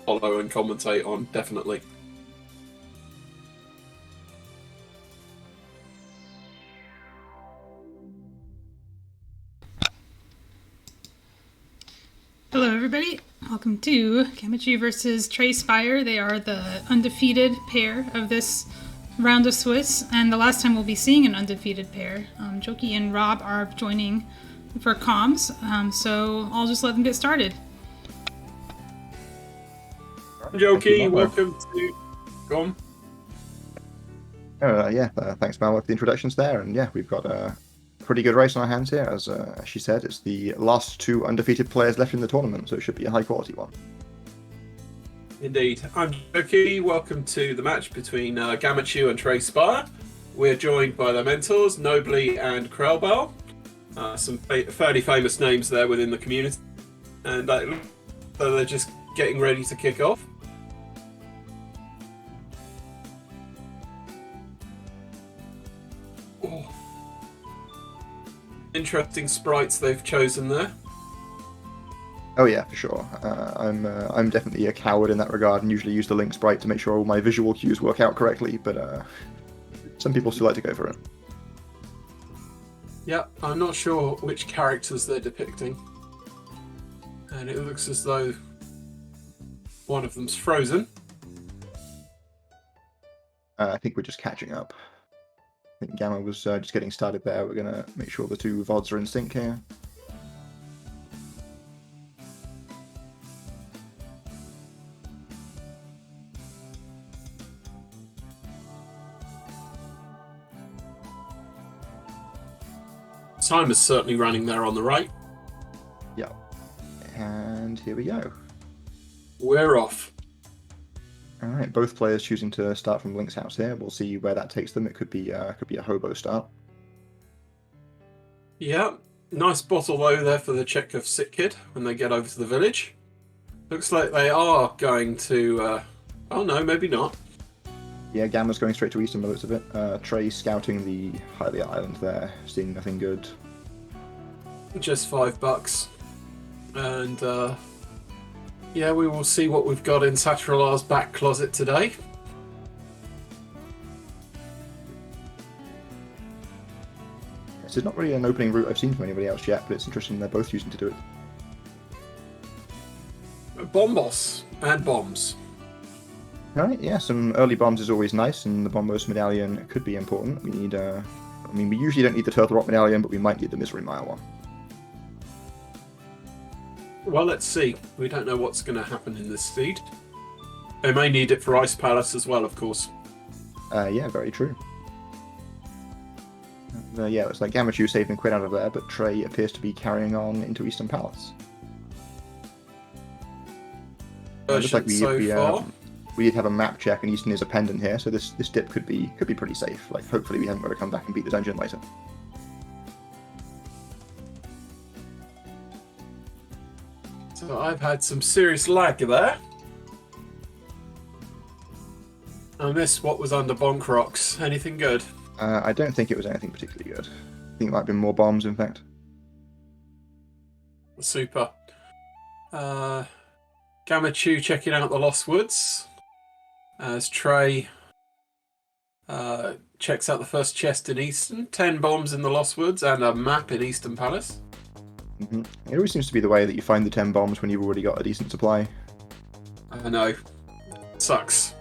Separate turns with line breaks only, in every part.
follow and commentate on, definitely.
Hello everybody, welcome to Gammachuu versus Trey Spyre. They are the undefeated pair of this round of Swiss, and the last time we'll be seeing an undefeated pair. Joki and Rob are joining for comms, so I'll just let them get started.
Joki, welcome to... Go on.
Thanks, Mal, for the introductions there. And yeah, we've got a pretty good race on our hands here. As she said, it's the last two undefeated players left in the tournament, so it should be a high-quality one.
Indeed. I'm Joki. Welcome to the match between Gammachuu and Trey Spyre. We're joined by their mentors, Nobly and Krellbell. Some fairly famous names there within the community. And they're just getting ready to kick off. Interesting sprites they've chosen there.
Oh yeah, for sure. I'm definitely a coward in that regard, and usually use the link sprite to make sure all my visual cues work out correctly. But some people still like to go for it.
Yeah, I'm not sure which characters they're depicting, and it looks as though one of them's frozen.
I think we're just catching up. I think Gamma was just getting started there. We're going to make sure the two VODs are in sync here.
Time is certainly running there on the right.
Yeah. And here we go.
We're off.
All right, both players choosing to start from Link's house here. We'll see where that takes them. It could be a hobo start.
Yeah, nice bottle though there for the check of Sick Kid when they get over to the village. Looks like they are going to... oh no, maybe not.
Yeah, Gamma's going straight to Eastern by the looks of it. Trey scouting the Hylia Island there, seeing nothing good.
Just $5. And yeah, we will see what we've got in Satralar's back closet today.
This is not really an opening route I've seen from anybody else yet, but it's interesting they're both using to do it.
Bombos and bombs.
Alright, yeah, some early bombs is always nice, and the Bombos medallion could be important. We need, we usually don't need the Turtle Rock medallion, but we might need the Misery Mile one.
Well, let's see. We don't know what's going to happen in this feed. They may need it for Ice Palace as well, of course.
Yeah, very true. Yeah, it's like Gammachuu saving Quinn out of there, but Trey appears to be carrying on into Eastern Palace. Looks like we did have a map check, and Eastern is a pendant here, so this dip could be pretty safe. Like, hopefully we haven't got to come back and beat the dungeon later.
So I've had some serious lag there. I missed what was under Bonk Rocks. Anything good?
I don't think it was anything particularly good. I think it might have been more bombs, in fact.
Super. Gammachuu checking out the Lost Woods. As Trey checks out the first chest in Eastern. 10 bombs in the Lost Woods and a map in Eastern Palace.
Mm-hmm. It always seems to be the way that you find the 10 bombs when you've already got a decent supply.
I know. Sucks.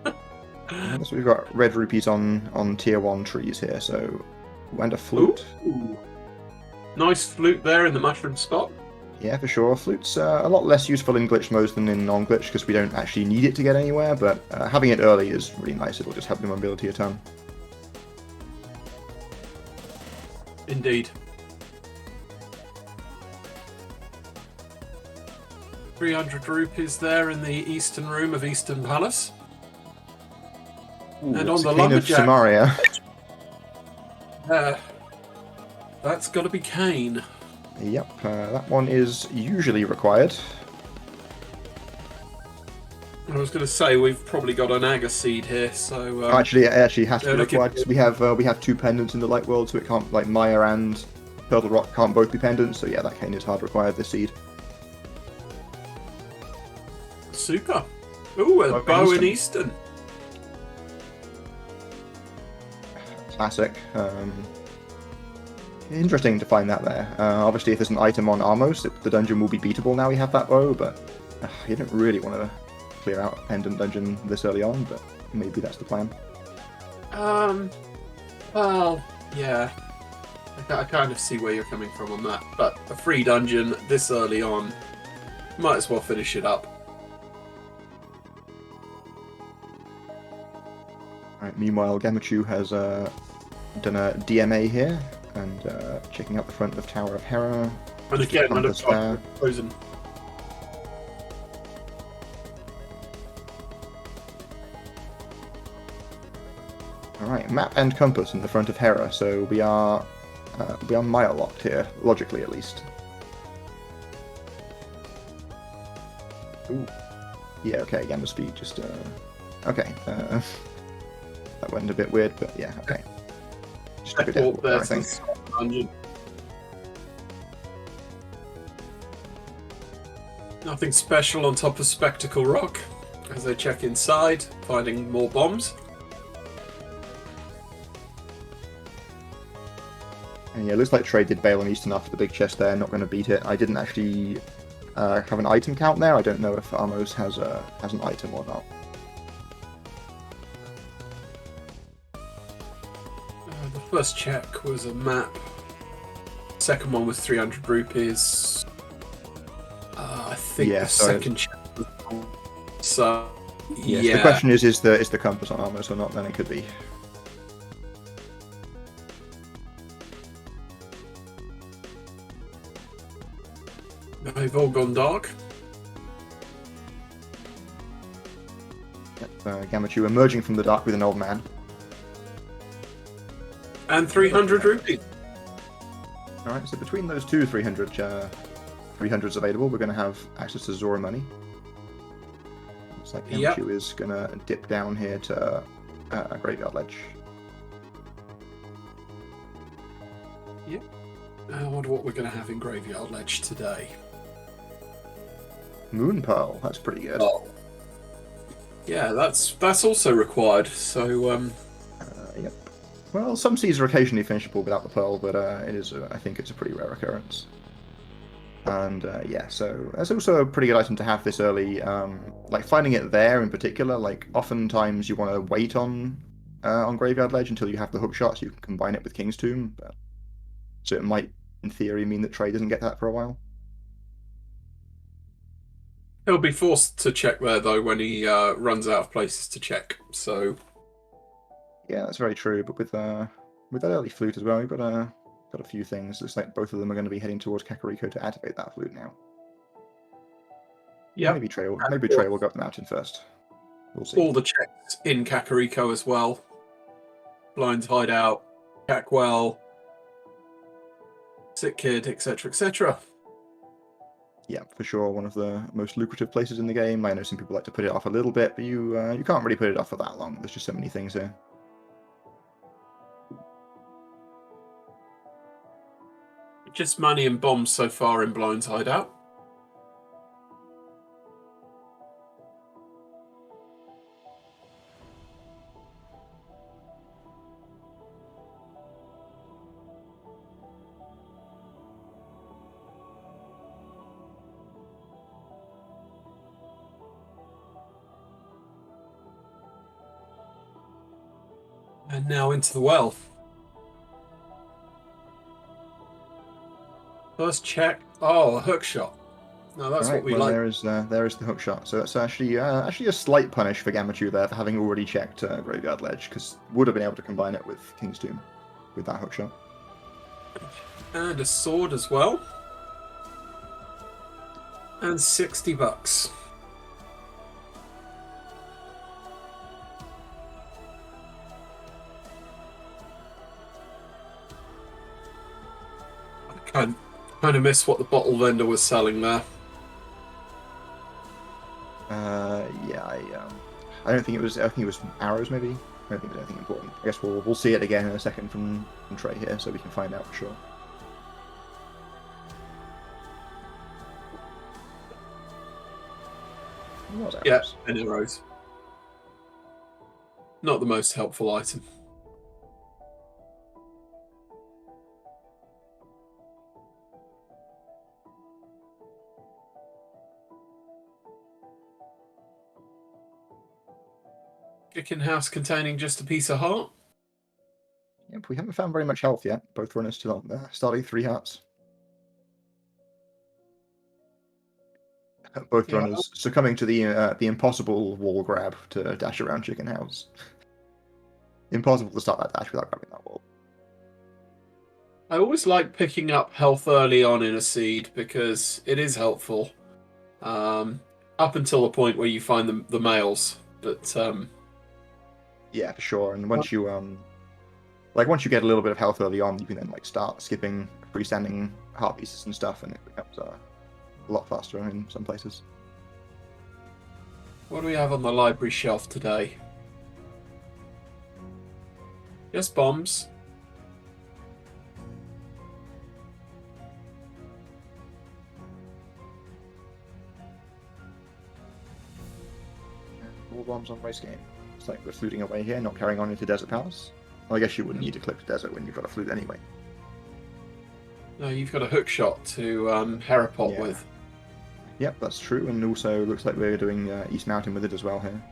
So we've got red rupees on tier 1 trees here, so... And a flute.
Ooh. Nice flute there in the mushroom spot.
Yeah, for sure. Flute's a lot less useful in glitch modes than in non-glitch, because we don't actually need it to get anywhere, but having it early is really nice. It'll just help the mobility a ton.
Indeed. 300 rupees there in the eastern room of Eastern Palace.
Ooh,
and on the
Cane of
lumberjack,
Samaria.
that's got to be Kane.
Yep, that one is usually required.
I was going to say we've probably got an Aga seed here, so
Actually, it actually has to be
yeah,
required because we have two pendants in the light world, so it can't, like, Maya and Turtle Rock can't both be pendants. So yeah, that cane is hard required this seed.
super. Ooh, a bow in Eastern.
Classic. Interesting to find that there. Obviously, if there's an item on Armos, the dungeon will be beatable now we have that bow, but you don't really want to clear out a Pendant Dungeon this early on, but maybe that's the plan.
Well, yeah. I kind of see where you're coming from on that, but a free dungeon this early on, might as well finish it up.
Alright, meanwhile, Gammachuu has done a DMA here, and checking out the front of Tower of Hera.
And again, another frozen.
Alright, map and compass in the front of Hera, so we are mile locked here, logically at least. Ooh. Yeah, okay, Gamma speed just okay. That went a bit weird, but yeah, okay. Just a bit difficult there, I think.
Nothing special on top of Spectacle Rock as they check inside, finding more bombs.
And yeah, it looks like Trey did bail on Eastern after the big chest there, not going to beat it. I didn't actually have an item count there. I don't know if Armos has an item or not.
The first check was a map. Second one was 300 rupees. I think the second check was... So,
yes, yeah. The question is the compass on Armos or not? Then it could be.
They've all gone dark.
Yep, Gammachuu emerging from the dark with an old man.
And 300 rupees.
Alright, so between those two 300s available, we're going to have access to Zora money. Looks like Gammachuu is going to dip down here to a Graveyard Ledge.
Yep. I wonder what we're going to have in Graveyard Ledge today.
Moon Pearl, that's pretty good.
Oh. Yeah, that's also required, so...
Yep. Well, some seas are occasionally finishable without the Pearl, but it is, I think it's a pretty rare occurrence. And yeah, so that's also a pretty good item to have this early. Like, finding it there in particular, like, oftentimes you want to wait on Graveyard Ledge until you have the hookshot so you can combine it with King's Tomb. But... so it might, in theory, mean that Trey doesn't get that for a while.
He'll be forced to check there, though, when he runs out of places to check, so...
yeah, that's very true, but with that early flute as well, we've got a few things. Looks like both of them are going to be heading towards Kakariko to activate that flute now.
Yeah.
Maybe Trey will go up the mountain first. We'll see.
All the checks in Kakariko as well. Blind's Hideout, Cackwell, Sick Kid, etc., etc.
Yeah, for sure, one of the most lucrative places in the game. I know some people like to put it off a little bit, but you can't really put it off for that long. There's just so many things here.
Just money and bombs so far in Blind's Hideout. And now into the well. First check. Oh, a hook shot. No, that's right, what we like.
There is the hook shot. So that's actually a slight punish for Gammachuu there for having already checked Graveyard Ledge, because would have been able to combine it with King's Tomb with that hook shot.
And a sword as well. And $60. I kind of miss what the bottle vendor was selling there.
Yeah, I don't think it was. I think it was arrows, maybe. I don't think it was anything important. I guess we'll see it again in a second from Trey here, so we can find out for sure. It was arrows.
Yeah, and arrows. Not the most helpful item. Chicken house containing just a piece of heart.
Yep, we haven't found very much health yet. Both runners still on there. Starting 3 hearts. Both runners succumbing to the impossible wall grab to dash around Chicken House. Impossible to start that dash without grabbing that wall.
I always like picking up health early on in a seed because it is helpful. Up until the point where you find the males, but
yeah, for sure. And once you once you get a little bit of health early on, you can then start skipping freestanding heart pieces and stuff, and it becomes a lot faster in some places.
What do we have on the library shelf today? Yes, bombs.
More bombs on race game. It's like we're fluting away here, not carrying on into Desert Palace. Well, I guess you wouldn't need to clip to Desert when you've got a flute anyway.
No, you've got a hook shot to Herapot with.
Yep, that's true, and also looks like we're doing East Mountain with it as well here.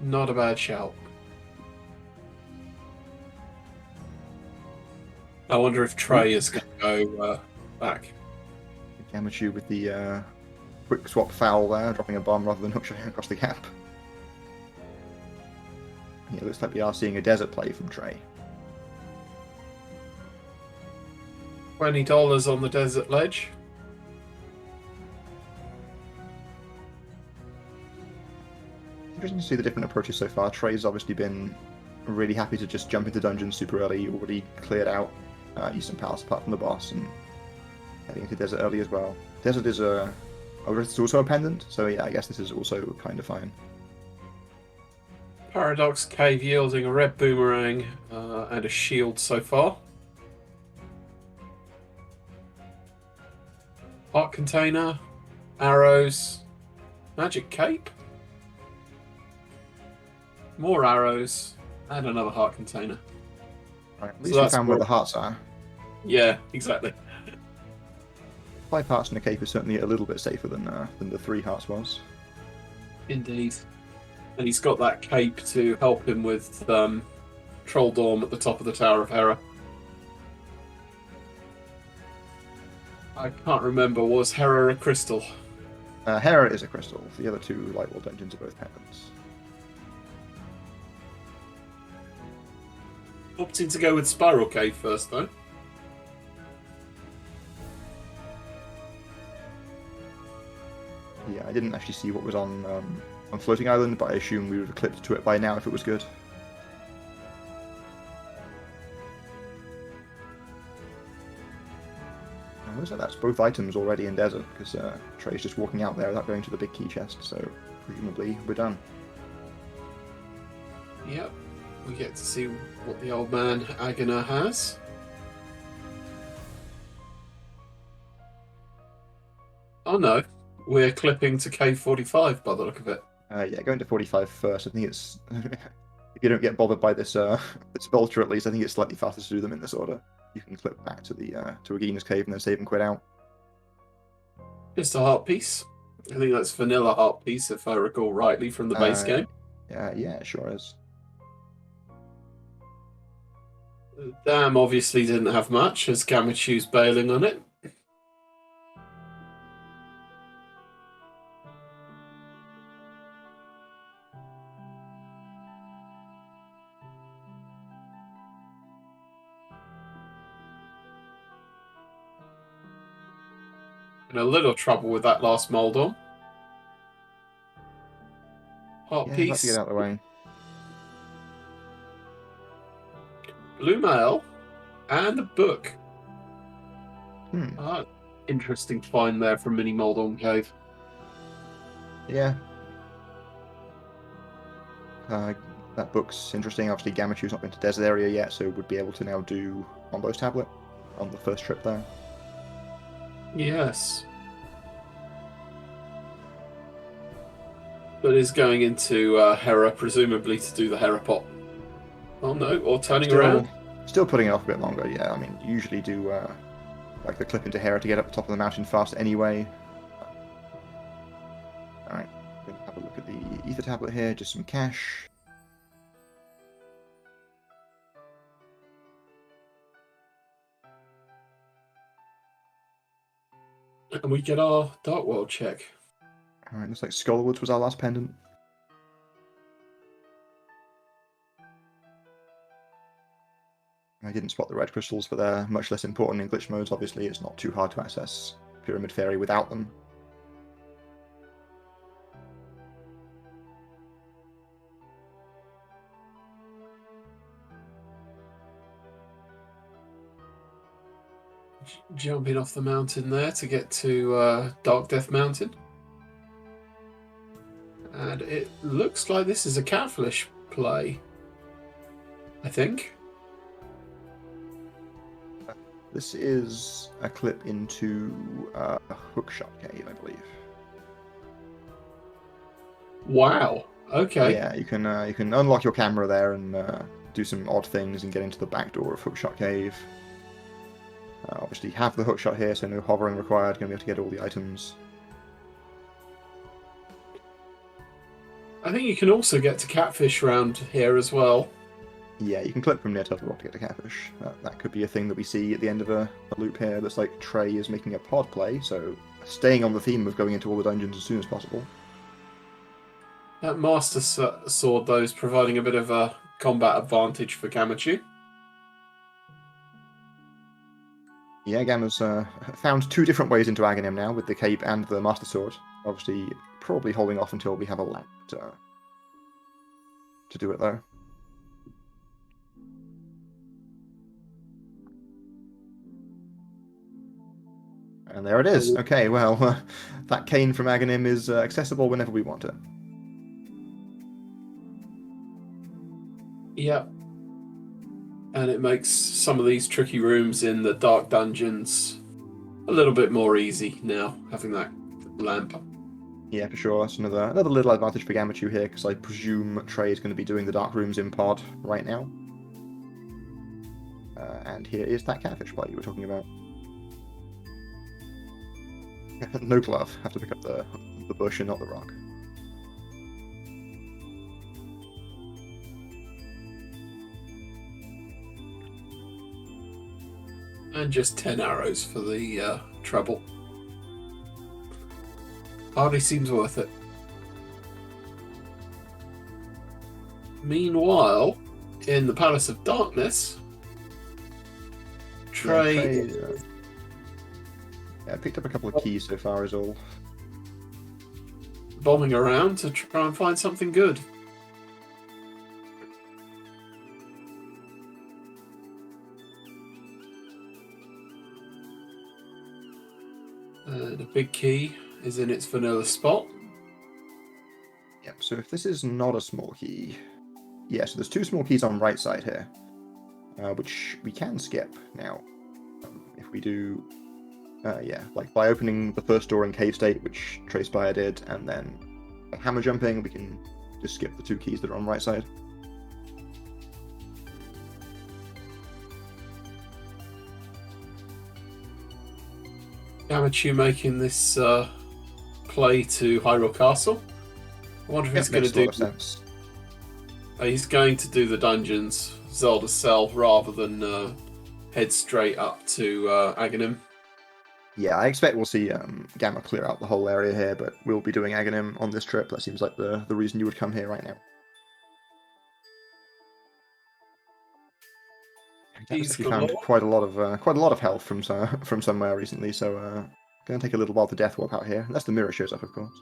Not a bad shout. I wonder if Trey is going to go back.
Gammachuu with the quick swap foul there, dropping a bomb rather than hookshot across the gap. Yeah, it looks like we are seeing a desert play from Trey.
$20 on the desert ledge.
Interesting to see the different approaches so far. Trey's obviously been really happy to just jump into dungeons super early. Already cleared out Eastern Palace apart from the boss, and heading into Desert early as well. Desert is it's also a pendant, so yeah, I guess this is also kind of fine.
Paradox Cave yielding a red boomerang and a shield so far. Heart container, arrows, magic cape, more arrows, and another heart container.
Right, at least we found where the hearts are.
Yeah, exactly.
5 hearts and a cape is certainly a little bit safer than the 3 hearts was.
Indeed. And he's got that cape to help him with Troll Dorm at the top of the Tower of Hera. I can't remember, was Hera a crystal?
Hera is a crystal. The other 2 light wall dungeons are both pendants.
Opting to go with Spiral Cave first, though.
Yeah, I didn't actually see what was on Floating Island, but I assume we would have clipped to it by now if it was good. And looks like that's both items already in Desert, because Trey's just walking out there without going to the big key chest, so presumably we're done.
Yep, we get to see what the old man Agana has. Oh no, we're clipping to K45 by the look of it.
Yeah, going to 45 first. I think it's if you don't get bothered by this this vulture, at least I think it's slightly faster to do them in this order. You can clip back to the to Regina's cave and then save and quit out.
Just a heart piece. I think that's vanilla heart piece, if I recall rightly from the base game.
Yeah, it sure is.
Dam obviously didn't have much, as Gammachoo's bailing on it. In a little trouble with that last mold on. Heart piece.
Let's get out of the way.
Blue mail and a book.
Hmm.
Interesting find there from Mini Moldon Cave.
Yeah. That book's interesting. Obviously, Gammachoo's not been to Desert area yet, so would be able to now do Ombo's tablet on the first trip there.
Yes. but is going into Hera, presumably to do the Hera pop. Oh no, or turning around.
Still putting it off a bit longer, yeah. I mean, usually do like the clip into Hera to get up the top of the mountain fast anyway. Alright, going to have a look at the ether tablet here, just some cash.
And we get our Dark World check.
Alright, looks like Scholarwoods was our last pendant. I didn't spot the red crystals, but they're much less important in glitch modes. Obviously, it's not too hard to access Pyramid Fairy without them.
Jumping off the mountain there to get to Dark Death Mountain. And it looks like this is a Catfish play, I think.
This is a clip into a Hookshot Cave, I believe.
Wow. Okay.
Yeah, you can unlock your camera there and do some odd things and get into the back door of Hookshot Cave. Obviously, have the hookshot here, so no hovering required. Going to be able to get all the items.
I think you can also get to Catfish around here as well.
Yeah, you can clip from near Turtle Rock to get to Catfish. That could be a thing that we see at the end of a loop here. Looks like Trey is making a pod play, so staying on the theme of going into all the dungeons as soon as possible.
That Master Sword, though, is providing a bit of a combat advantage for Gammachuu.
Yeah, Gamma's found two different ways into Aghanim now, with the cape and the Master Sword. Obviously, probably holding off until we have a lamp to do it, though. And there it is. Okay, well, that cane from Aghanim is accessible whenever we want it.
Yep. And it makes some of these tricky rooms in the dark dungeons a little bit more easy now, having that lamp.
Yeah, for sure. That's another little advantage for Gammachuu here, because I presume Trey is going to be doing the dark rooms in pod right now. And here is that catfish plate you were talking about. No glove. Have to pick up the bush and not the rock.
And just 10 arrows for the trouble. Hardly seems worth it. Meanwhile, in the Palace of Darkness, Trey...
Yeah, picked up a couple of keys so far is all.
Bombing around to try and find something good. The big key is in its vanilla spot.
Yep, so if this is not a small key... Yeah, so there's two small keys on right side here, which we can skip now. If we do... yeah, like by opening the first door in Cave State, which Trey Spyre did, and then by hammer jumping, we can just skip the two keys that are on right side.
Gammachuu making this play to Hyrule Castle. I wonder if he's going to do.
Sense.
He's going to do the dungeons Zelda Cell rather than head straight up to Aghanim.
Yeah, I expect we'll see Gamma clear out the whole area here, but we'll be doing Aghanim on this trip. That seems like the reason you would come here right now. He's found quite a lot of health from somewhere recently, so gonna take a little while to death walk out here. Unless the mirror shows up, of course.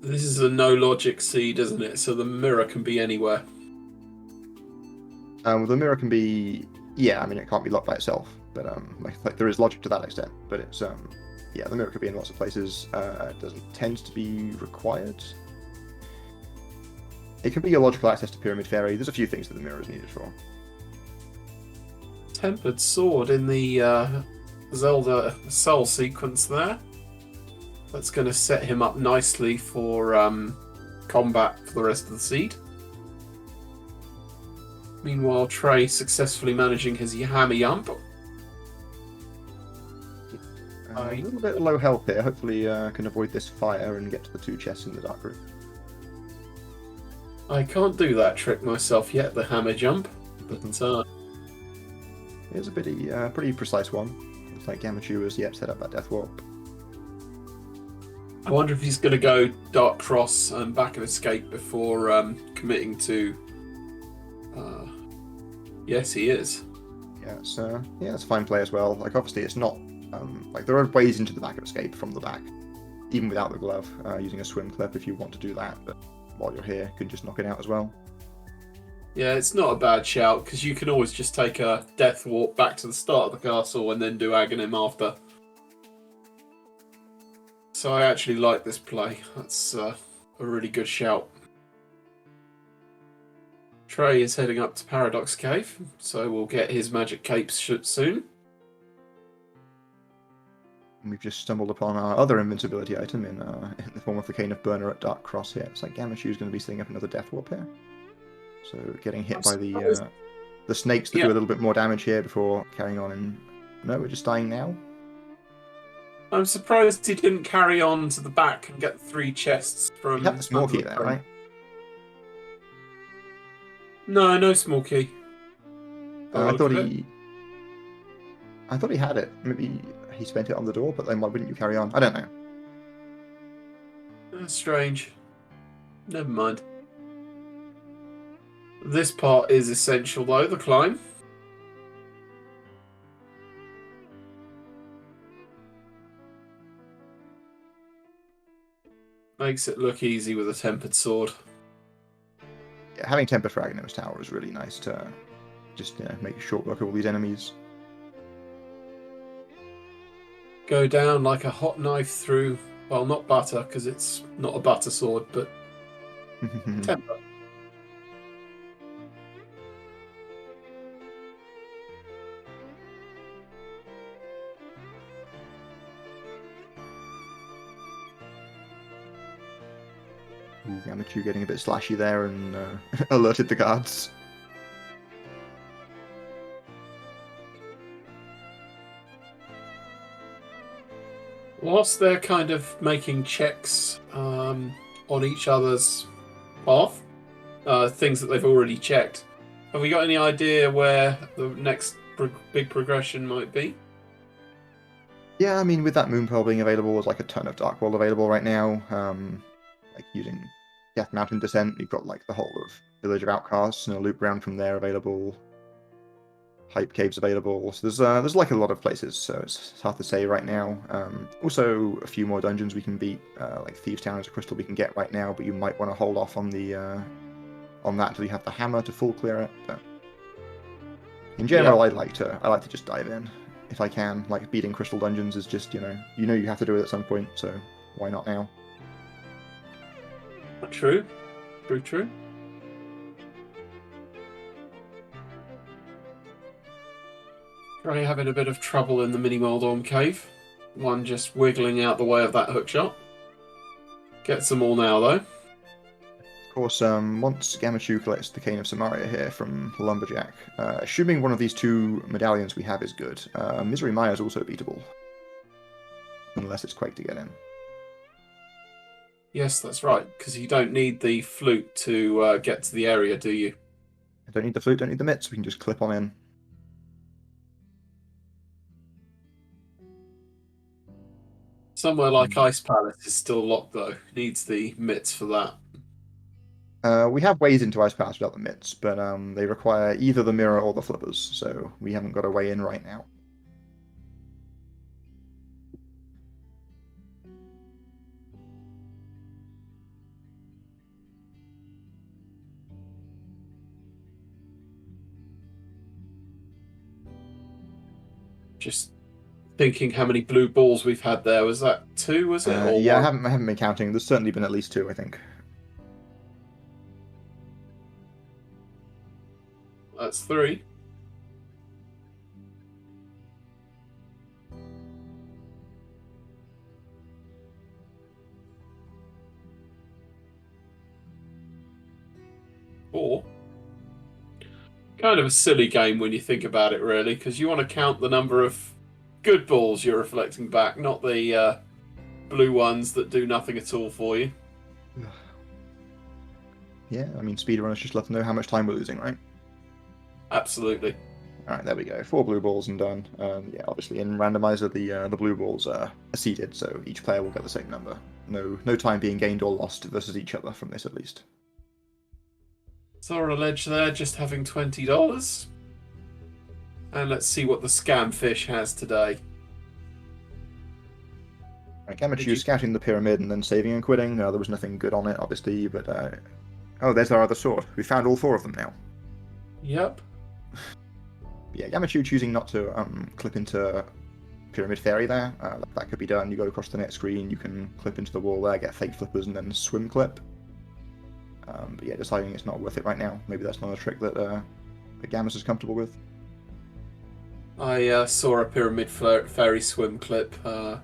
This is a no logic seed, isn't it? So the mirror can be anywhere.
The mirror can be, yeah. I mean, it can't be locked by itself, but like there is logic to that extent. But it's yeah, the mirror could be in lots of places. It doesn't tend to be required. It can be a logical access to Pyramid Fairy. There's a few things that the mirror is needed for.
Tempered sword in the Zelda soul sequence there. That's going to set him up nicely for combat for the rest of the seed. Meanwhile, Trey successfully managing his hammer yump.
A little bit low health here. Hopefully can avoid this fire and get to the 2 chests in the dark room.
I can't do that trick myself yet, the hammer jump. But
Here's a pretty precise one. Looks like Gammachuu has set up that death warp.
I wonder if he's going to go Dark Cross and back of escape before committing to... Yes, he is.
Yeah, it's a fine play as well. Like, obviously it's not... like, there are ways into the back of escape from the back, even without the glove, using a swim clip if you want to do that, but while you're here, you can just knock it out as well.
Yeah, it's not a bad shout, because you can always just take a death warp back to the start of the castle and then do Aghanim after. So I actually like this play. That's a really good shout. Trey is heading up to Paradox Cave, so we'll get his magic capes soon.
We've just stumbled upon our other invincibility item in the form of the Cane of Burner at Dark Cross here. It's like Gammachuu is going to be setting up another death warp here. So getting hit by the snakes that do a little bit more damage here before carrying on. And no, we're just dying now.
I'm surprised he didn't carry on to the back and get 3 chests from...
You have the small key there, right?
No small key.
I thought he had it. Maybe he spent it on the door, but then why wouldn't you carry on? I don't know.
That's strange. Never mind. This part is essential though, the climb. Makes it look easy with a tempered sword.
Yeah, having tempered for Aghanim's Tower is really nice to just make short work of all these enemies.
Go down like a hot knife through, well, not butter, because it's not a butter sword, but temper.
Gammachuu getting a bit slashy there and alerted the guards.
Whilst they're kind of making checks on each other's path, things that they've already checked, have we got any idea where the next big progression might be?
Yeah, I mean, with that Moon Pearl being available, there's like a ton of Dark World available right now. Like using Death Mountain Descent, you've got like the whole of Village of Outcasts and a loop round from there available. Hype Caves available. So there's like a lot of places, so it's hard to say right now. Also, a few more dungeons we can beat, like Thieves Town is a crystal we can get right now, but you might want to hold off on the on that until you have the hammer to full clear it. But in general, I like to just dive in if I can. Like beating crystal dungeons is just you have to do it at some point, so why not now?
True. Trey having a bit of trouble in the mini Moldorm cave. One just wiggling out the way of that hookshot. Gets them all now, though.
Of course, once Gammachuu collects the Cane of Samaria here from Lumberjack, assuming one of these 2 medallions we have is good, Misery Maya is also beatable. Unless it's Quake to get in.
Yes, that's right, because you don't need the flute to get to the area, do you?
I don't need the flute, don't need the mitts, we can just clip on in.
Somewhere like Ice Palace is still locked, though. Needs the mitts for that.
We have ways into Ice Palace without the mitts, but they require either the mirror or the flippers, so we haven't got a way in right now.
Just thinking how many blue balls we've had there. Was that 2, was it? Or
yeah,
one?
I haven't been counting. There's certainly been at least 2, I think.
That's 3. 4. Kind of a silly game when you think about it, really, because you want to count the number of good balls you're reflecting back, not the blue ones that do nothing at all for you.
Yeah, I mean, speedrunners just love to know how much time we're losing, right?
Absolutely.
All right, there we go. 4 blue balls and done. Yeah, obviously in randomizer, the blue balls are seeded, so each player will get the same number. No time being gained or lost versus each other from this, at least.
Zora Ledge there, just having $20. And let's see what the scam fish has today.
Right, Gammachuu scouting the pyramid and then saving and quitting. There was nothing good on it, obviously, but... Oh, there's our other sword. We found all 4 of them now.
Yep.
Yeah, Gammachuu choosing not to clip into Pyramid Fairy there. That could be done. You go across the net screen, you can clip into the wall there, get fake flippers, and then swim clip. But yeah, deciding it's not worth it right now. Maybe that's not a trick that Gammas is comfortable with.
I saw a Pyramid Fairy swim clip the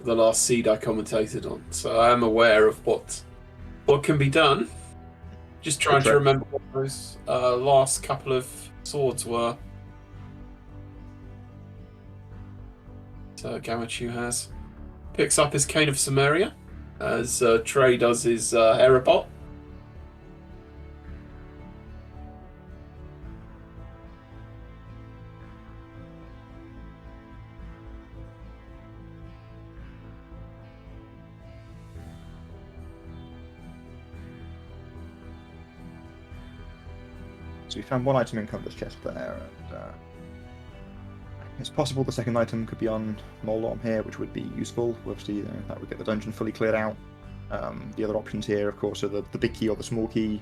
last seed I commentated on, so I am aware of what can be done. Just trying to remember what those last couple of swords were. So Gammachuu has. Picks up his Cane of Samaria, as Trey does his Aerobot.
So we found 1 item in Compass chest there, and it's possible the second item could be on Molorm here, which would be useful. Obviously, that would get the dungeon fully cleared out. The other options here, of course, are the big key or the small key,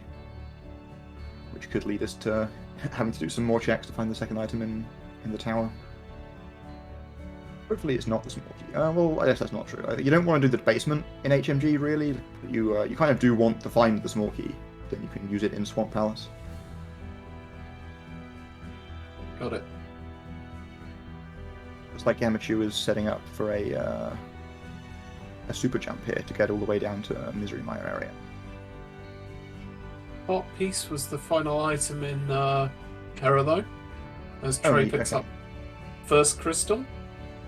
which could lead us to having to do some more checks to find the second item in the tower. Hopefully it's not the small key. Well, I guess that's not true. You don't want to do the basement in HMG, really. You kind of do want to find the small key, then you can use it in Swamp Palace.
Got it.
Looks like Gammachuu is setting up for a super jump here to get all the way down to Misery Mire area.
Hot Piece was the final item in Terra, though, as Trey picks up first crystal.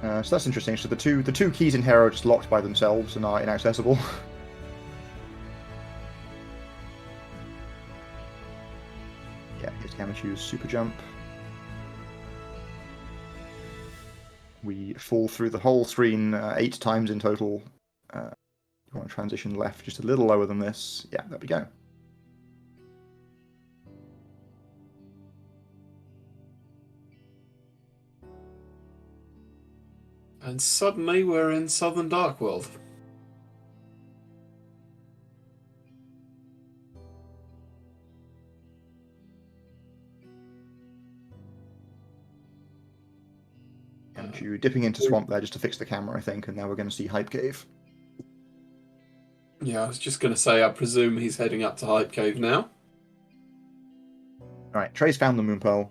So that's interesting. So the two keys in Hera are just locked by themselves and are inaccessible. Yeah, here's Gammachуу's super jump. We fall through the whole screen 8 times in total. You want to transition left just a little lower than this. Yeah, there we go.
And suddenly we're in Southern Darkworld.
Gammachuu dipping into Swamp there just to fix the camera, I think, and now we're going to see Hype Cave.
Yeah, I was just going to say, I presume he's heading up to Hype Cave now.
Alright, Trey's found the Moon Pearl,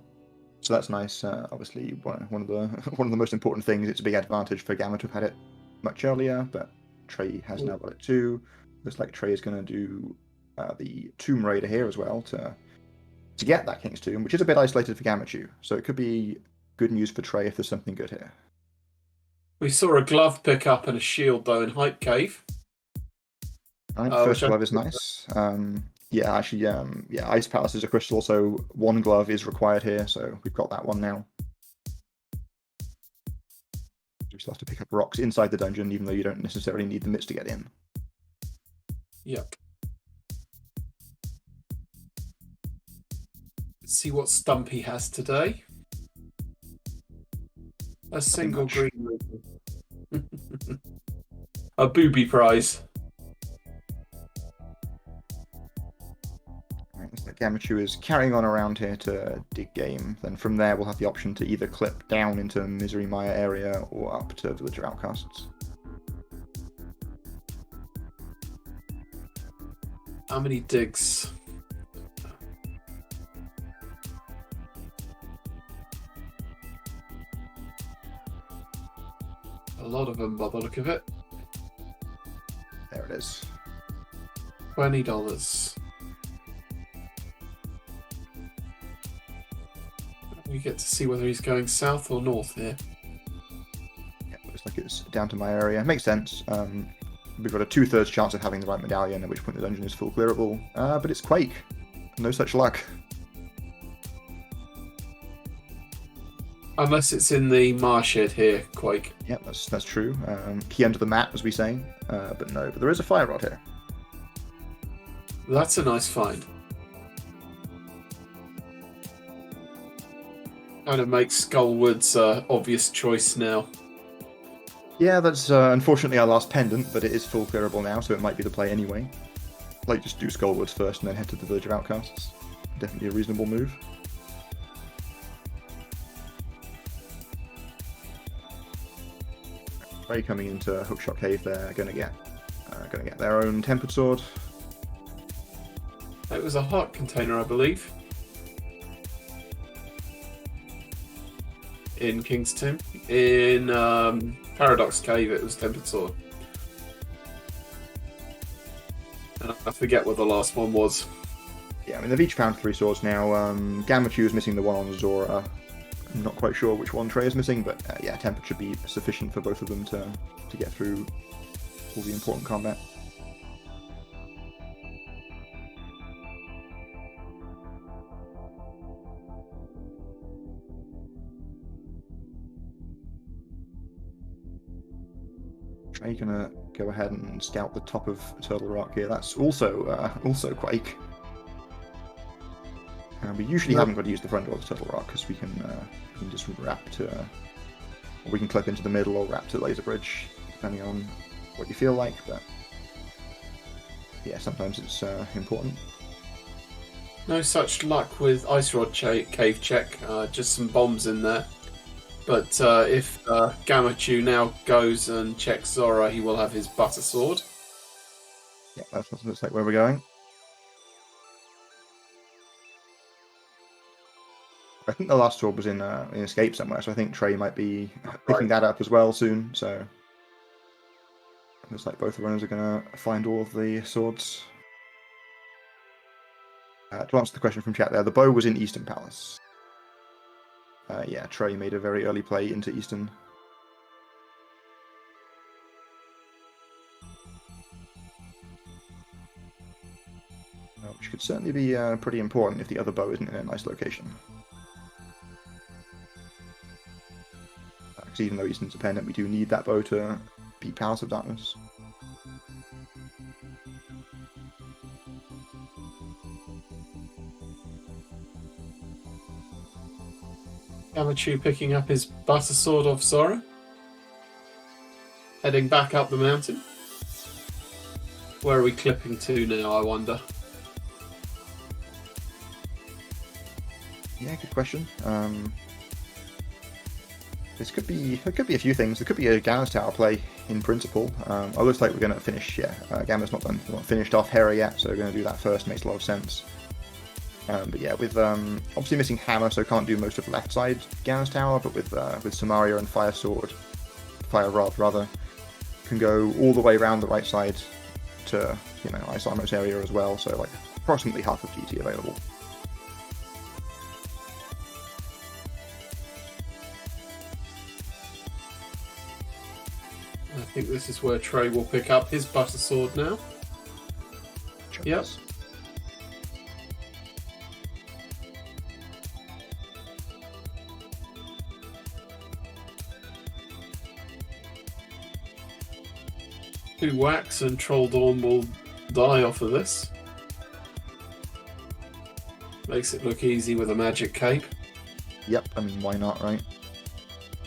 so that's nice. Obviously, one of the most important things. It's a big advantage for Gamma to have had it much earlier, but Trey has now got it too. Looks like Trey is going to do the Tomb Raider here as well to get that King's Tomb, which is a bit isolated for Gammachuu, so it could be good news for Trey if there's something good here.
We saw a glove pick up and a shield, though, in Hype Cave.
Alright, first glove is nice. Yeah, actually, yeah, Ice Palace is a crystal, so 1 glove is required here, so we've got that one now. You still have to pick up rocks inside the dungeon, even though you don't necessarily need the mitts to get in.
Yep. Let's see what stump he has today. A single green ruby. A booby prize.
Right, so Gammachuu is carrying on around here to dig game. Then from there we'll have the option to either clip down into Misery Mire area or up to Villager Outcasts.
How many digs? A lot of them by the look of it.
There it is.
$20. We get to see whether he's going south or north here.
Yeah, looks like it's down to my area. Makes sense. We've got a 2/3 chance of having the right medallion, at which point the dungeon is full clearable. But it's Quake. No such luck.
Unless it's in the marshed here, Quake.
Yep, that's true. Key under the mat, as we say. But no, but there is a fire rod here.
That's a nice find. Kind of makes Skullwood's obvious choice now.
Yeah, that's unfortunately our last pendant, but it is full clearable now, so it might be the play anyway. Like, just do Skullwoods first and then head to the Village of Outcasts. Definitely a reasonable move. Trey coming into Hookshot Cave, they're gonna get their own Tempered Sword.
It was a heart container, I believe. In King's Tomb. In Paradox Cave, it was Tempered Sword. And I forget what the last one was.
Yeah, I mean, they've each found 3 swords now. Gammachuu is missing the one on Zora. I'm not quite sure which one Trey is missing, but yeah, Tempered should be sufficient for both of them to get through all the important combat. Trey gonna go ahead and scout the top of Turtle Rock here. That's also Quake. We usually haven't got to use the front door of Turtle Rock because we can just wrap to, or we can clip into the middle or wrap to Laser Bridge, depending on what you feel like. But yeah, sometimes it's important.
No such luck with Ice Rod Cave check. Just some bombs in there. But if Gammachuu now goes and checks Zora, he will have his Butter Sword.
Yeah, that's what it looks like where we're going. I think the last sword was in Escape somewhere, so I think Trey might be picking that up as well soon. So it looks like both the runners are going to find all of the swords. To answer the question from chat there, the bow was in Eastern Palace. Yeah, Trey made a very early play into Eastern. Which could certainly be pretty important if the other bow isn't in a nice location. Because even though Eastern's a pendant, we do need that bow to beat Palace of Darkness.
Gammachuu picking up his Butter Sword off Zora. Heading back up the mountain. Where are we clipping to now, I wonder?
Yeah, good question. There could be a few things. There could be a Gamma's Tower play in principle. It looks like we're going to finish. Yeah, Gamma's not finished off Hera yet, so we're going to do that first. Makes a lot of sense. But yeah, with obviously missing Hammer, so can't do most of the left side Gamma's Tower. But with Samaria and Fire Rod rather, can go all the way around the right side to Ice Armor's area as well. So like approximately half of GT available.
I think this is where Trey will pick up his Butter Sword now. Yep. Two whacks and Trolldorn will die off of this. Makes it look easy with a magic cape.
Yep, I mean, why not, right?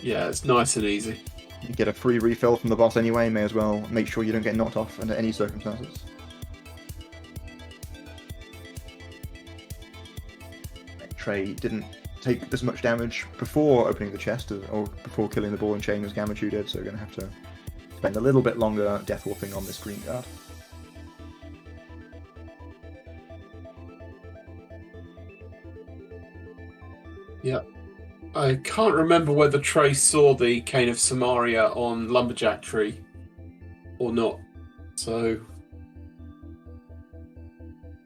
Yeah, it's nice and easy.
You get a free refill from the boss anyway, may as well make sure you don't get knocked off under any circumstances. Trey didn't take as much damage before opening the chest or before killing the ball and chain as Gammachuu did, so we're going to have to spend a little bit longer death warping on this green guard.
Yeah. I can't remember whether Trey saw the Cane of Samaria on Lumberjack Tree or not. So,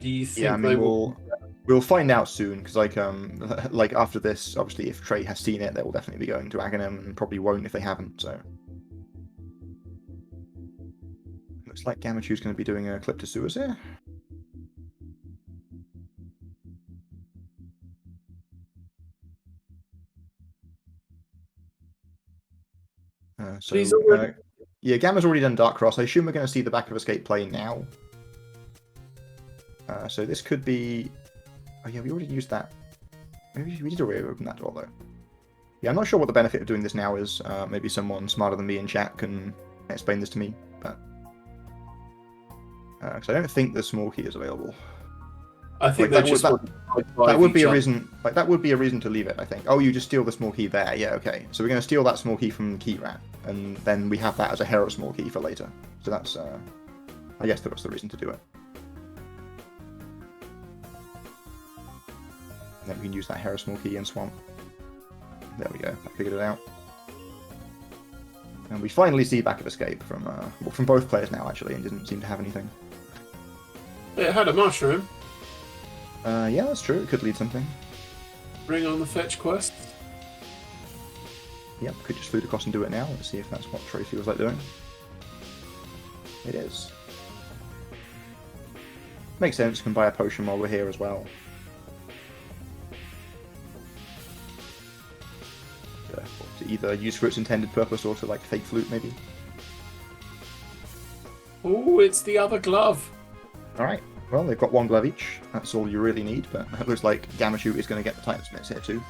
do you think
We'll find out soon, because like after this, obviously, if Trey has seen it, they will definitely be going to Aghanim, and probably won't if they haven't. So looks like Gammachoo's going to be doing a clip to sewers here. Yeah, Gamma's already done Dark Cross. I assume we're going to see the back of Escape play now. So this could be... Oh yeah, we already used that. Maybe we did already open that door though. Yeah, I'm not sure what the benefit of doing this now is. Maybe someone smarter than me in chat can explain this to me. But because I don't think the small key is available.
I think
like,
that
would be a reason. Like that would be a reason to leave it. I think. Oh, you just steal the small key there. Yeah, okay. So we're going to steal that small key from Key Rat, and then we have that as a hero small key for later. So that's, I guess, that was the reason to do it. And then we can use that hero small key in Swamp. There we go. I figured it out. And we finally see back of Escape from both players now actually, and didn't seem to have anything.
It had a mushroom.
Yeah, that's true. It could lead something.
Bring on the fetch quest.
Yep, could just float across and do it now. Let's see if that's what Trey feels like doing. It is. Makes sense. Can buy a potion while we're here as well. To either use for its intended purpose or to like fake flute maybe.
Oh, it's the other glove.
All right. Well, they've got one glove each. That's all you really need. But it looks like Gammachuu is going to get the Titan Smiths here too.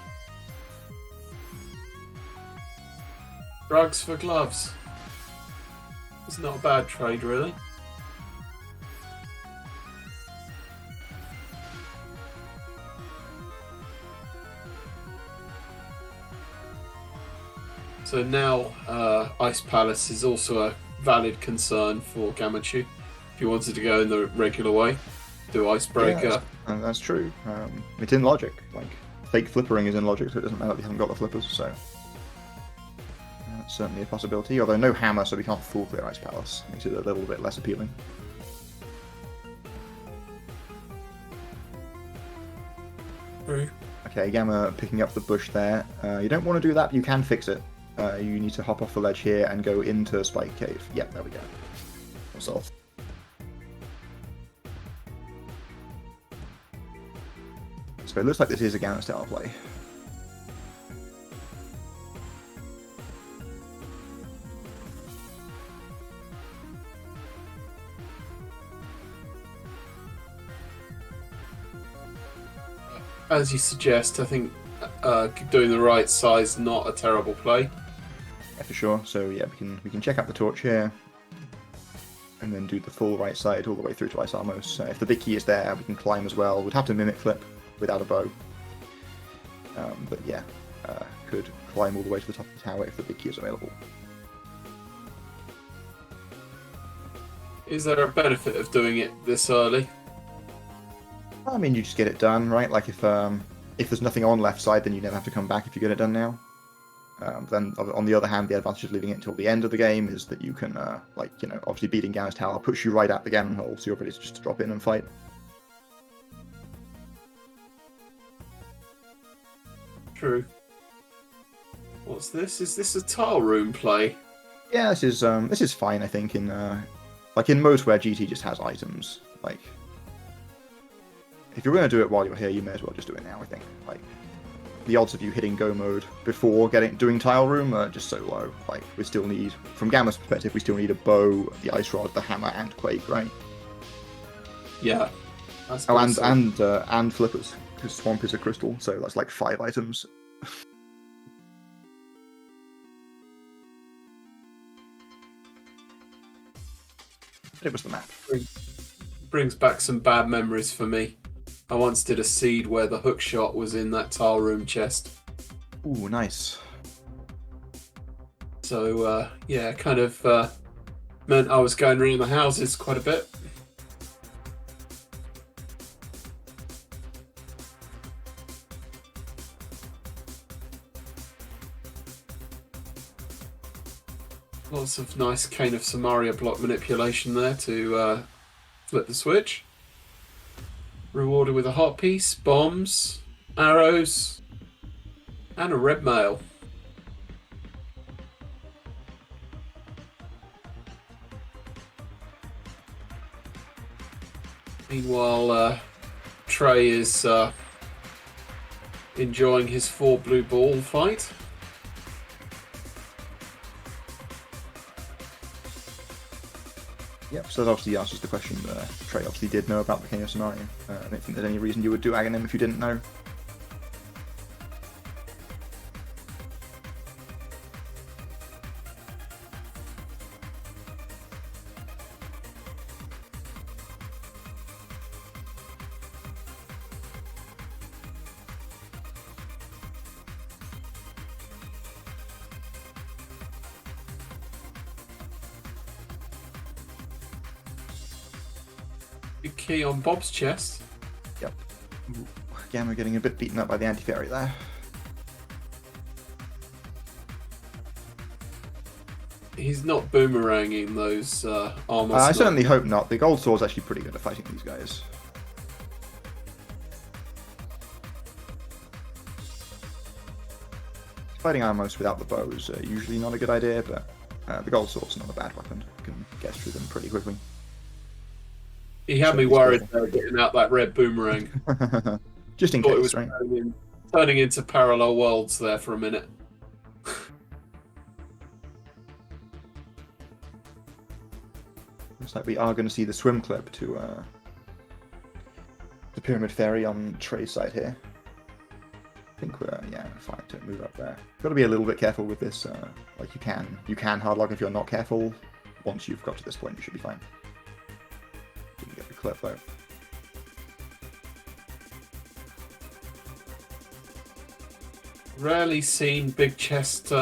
Drugs for gloves. It's not a bad trade, really. So now Ice Palace is also a valid concern for Gammachuu. If you wanted to go in the regular way, do Icebreaker.
Yeah, that's true. It's in logic. Like, fake flippering is in logic, so it doesn't matter that we haven't got the flippers, so... That's certainly a possibility, although no hammer, so we can't full clear Ice Palace. Makes it a little bit less appealing.
True.
Okay, Gamma picking up the bush there. You don't want to do that, but you can fix it. You need to hop off the ledge here and go into Spike Cave. Yep, there we go. Solved. So it looks like this is a Gamma style play.
As you suggest, I think doing the right size not a terrible play.
Yeah, for sure. So yeah, we can check out the torch here, and then do the full right side all the way through to Ice Armos. If the big key is there, we can climb as well. We'd have to mimic flip without a bow, but yeah, could climb all the way to the top of the tower if the big key is available.
Is there a benefit of doing it this early?
I mean, you just get it done, right? Like if there's nothing on left side, then you never have to come back if you get it done now. Then on the other hand, the advantage of leaving it until the end of the game is that you can, obviously beating Gamma's tower puts you right at the Gammon hole, so you're ready to just drop in and fight.
True. What's this? Is this a tile room play?
Yeah, this is fine. I think in modes where GT just has items, like. If you're going to do it while you're here, you may as well just do it now, I think. Like, the odds of you hitting go mode before doing tile room are just so low. Like, we still need, from Gamma's perspective, we still need a bow, the ice rod, the hammer, and quake, right?
Yeah.
Oh, and flippers, because swamp is a crystal, so that's like 5 items. It was the map.
Brings back some bad memories for me. I once did a seed where the hook shot was in that tile room chest.
Ooh, nice.
So, yeah, kind of meant I was going around the houses quite a bit. Lots of nice Cane of Samaria block manipulation there to flip the switch. Rewarded with a hot piece, bombs, arrows, and a red mail. Meanwhile, Trey is enjoying his 4 blue ball fight.
Yep, so that obviously answers the question. Trey obviously did know about the KO scenario. I don't think there's any reason you would do Aghanim if you didn't know.
Big key on Bob's chest.
Yep. Gamma getting a bit beaten up by the anti-fairy there.
He's not boomeranging those armor.
I certainly hope not. The gold sword's actually pretty good at fighting these guys. Fighting armors without the bow is usually not a good idea, but the gold sword's not a bad weapon. You can get through them pretty quickly.
He had me worried about getting out that red boomerang.
Just in
Thought
case,
it was
right?
turning into parallel worlds there for a minute.
Looks like we are going to see the swim clip to the Pyramid Fairy on Trey's side here. I think we're fine to move up there. Got to be a little bit careful with this. Like you can hardlock if you're not careful. Once you've got to this point, you should be fine. You can get the clip though.
Rarely seen big chest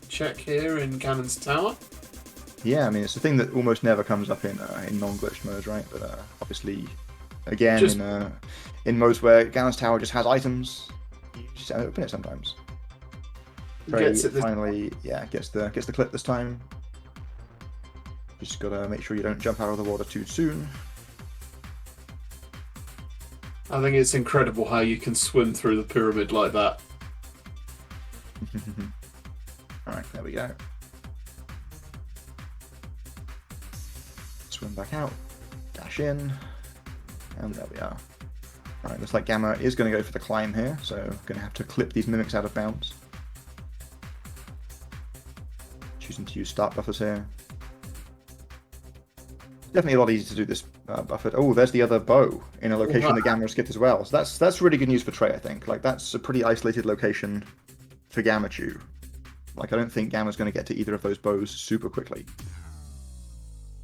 check here in Gannon's Tower.
Yeah, I mean it's a thing that almost never comes up in non-glitched modes, right? But obviously, again, in modes where Gannon's Tower just has items, you just open it sometimes. Trey finally, gets the clip this time. Just gotta make sure you don't jump out of the water too soon.
I think it's incredible how you can swim through the pyramid like that.
Alright, there we go. Swim back out, dash in, and there we are. Alright, looks like Gamma is going to go for the climb here, so going to have to clip these mimics out of bounds. Choosing to use start buffers here. Definitely a lot easier to do this buffered. Oh, there's the other bow in a location that Gamma skipped as well. So that's really good news for Trey, I think. Like, that's a pretty isolated location for Gammachuu. Like, I don't think Gamma's going to get to either of those bows super quickly.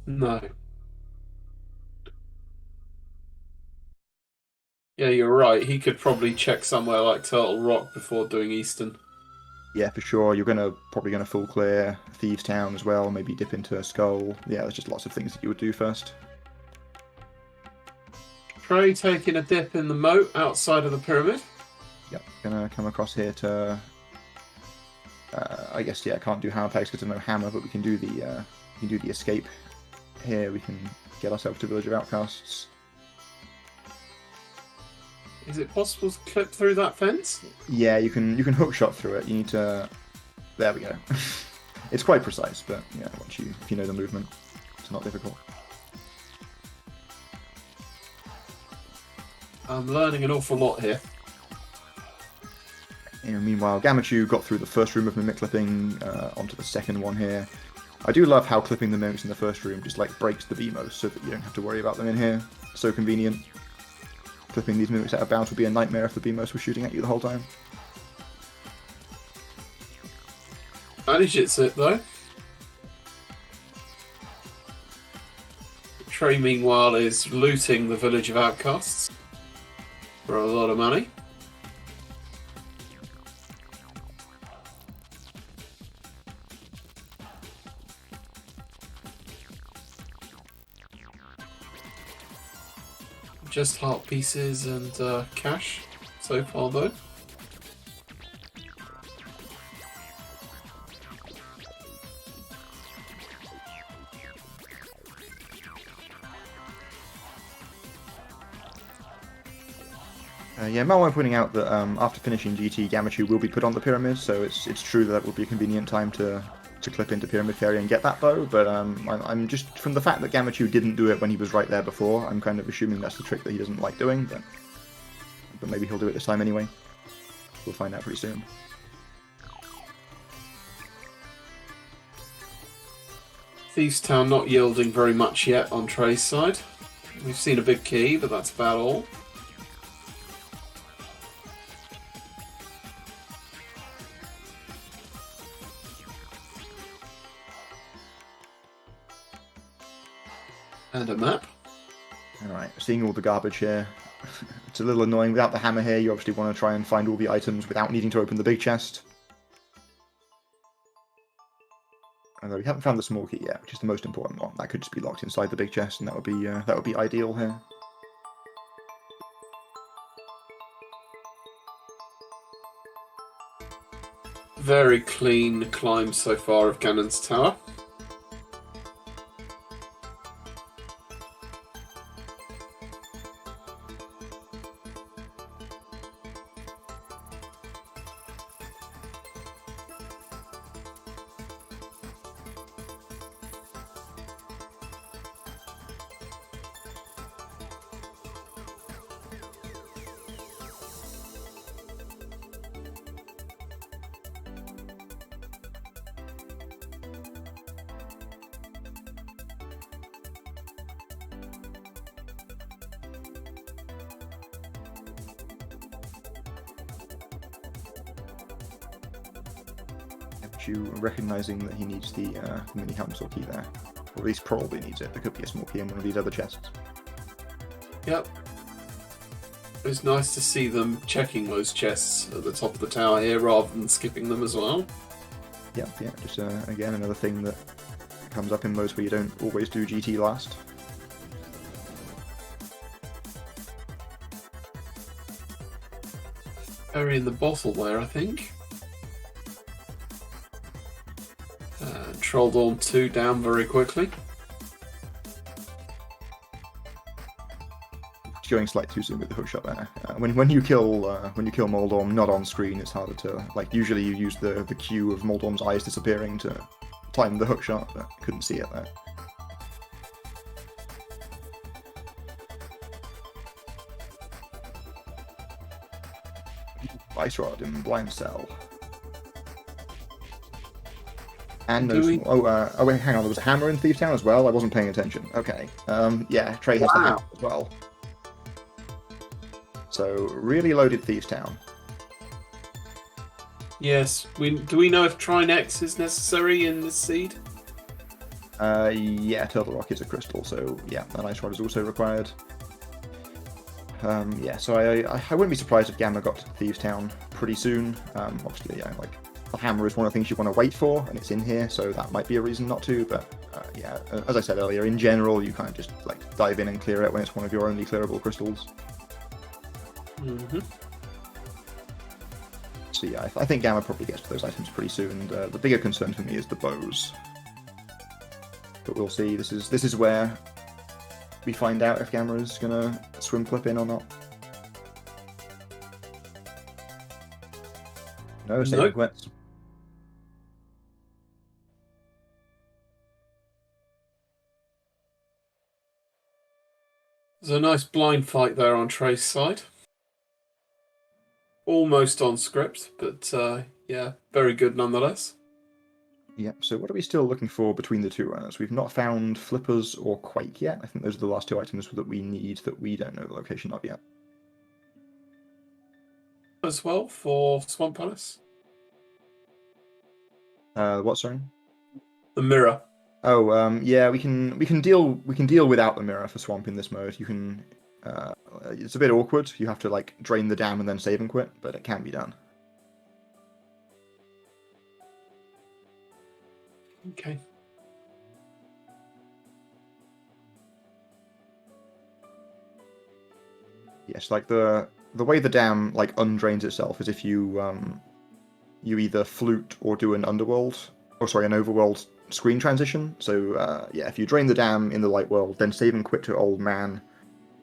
No. Yeah, you're right. He could probably check somewhere like Turtle Rock before doing Eastern.
Yeah, for sure. You're probably gonna full clear Thieves Town as well. Maybe dip into Skull. Yeah, there's just lots of things that you would do first.
Trey taking a dip in the moat outside of the pyramid.
Yep, gonna come across here to. I guess can't do hammer pegs because there's no hammer, but we can do the escape. Here we can get ourselves to Village of Outcasts.
Is it possible to clip through that fence?
Yeah, you can hook shot through it. You need to. There we go. It's quite precise, but yeah, if you know the movement, it's not difficult.
I'm learning an awful lot here.
And meanwhile, Gammachuu got through the first room of mimic clipping onto the second one here. I do love how clipping the mimics in the first room just like breaks the BMOs so that you don't have to worry about them in here. So convenient. Clipping these mimics out of bounds would be a nightmare if the BMOs were shooting at you the whole time.
Manages it though. Trey, meanwhile, is looting the Village of Outcasts for a lot of money. Just heart pieces and cash so far though.
Yeah, Malwine pointing out that after finishing GT, Gammachuu will be put on the pyramid, so it's true that would be a convenient time to clip into Pyramid Fairy and get that bow, but I'm just, from the fact that Gammachuu didn't do it when he was right there before, I'm kind of assuming that's the trick that he doesn't like doing, but maybe he'll do it this time anyway. We'll find out pretty soon.
Thieves Town not yielding very much yet on Trey's side. We've seen a big key, but that's about all. And a map.
Alright, seeing all the garbage here. It's a little annoying. Without the hammer here, you obviously want to try and find all the items without needing to open the big chest. Although we haven't found the small key yet, which is the most important one. That could just be locked inside the big chest, and that would be ideal here.
Very clean climb so far of Ganon's Tower.
Recognizing that he needs the mini helmsword key there. Or at least probably needs it. There could be a small key in one of these other chests.
Yep. It's nice to see them checking those chests at the top of the tower here rather than skipping them as well.
Yeah, just again another thing that comes up in modes where you don't always do GT last.
Burying the bottle there, I think. Trolled on 2 down very quickly.
Going slightly too soon with the hookshot there. When you kill Moldorm not on screen, it's harder to, like, usually you use the cue of Moldorm's eyes disappearing to time the hookshot, but couldn't see it there. Ice Rod in Blind Cell. And no wait, hang on, there was a hammer in Thief Town as well? I wasn't paying attention. Okay. Yeah, Trey has the hammer as well. So, really loaded Thieves Town.
Yes. Do we know if Trinex is necessary in this seed?
Yeah, Turtle Rock is a crystal, so yeah, an Ice Rod is also required. Yeah, so I wouldn't be surprised if Gamma got to Thieves Town pretty soon. Obviously, yeah, like, the hammer is one of the things you want to wait for, and it's in here, so that might be a reason not to, but yeah, as I said earlier, in general, you kind of just, like, dive in and clear it when it's one of your only clearable crystals.
Mm-hmm.
So yeah, I think Gamma probably gets to those items pretty soon, and the bigger concern for me is the bows. But we'll see, this is where we find out if Gamma is gonna swim clip in or not. No, saving quits.
There's a nice blind fight there on Trey's side. Almost on script, but yeah, very good nonetheless.
Yeah, so what are we still looking for between the two runners? We've not found Flippers or Quake yet. I think those are the last 2 items that we need that we don't know the location of yet.
As well for Swamp Palace.
What, sorry?
The mirror.
Oh, yeah, we can deal without the mirror for Swamp in this mode. You can, it's a bit awkward. You have to, like, drain the dam and then save and quit, but it can be done.
Okay.
Yes, like the way the dam, like, undrains itself is if you you either flute or do an overworld screen transition. So yeah, if you drain the dam in the light world, then save and quit to Old Man,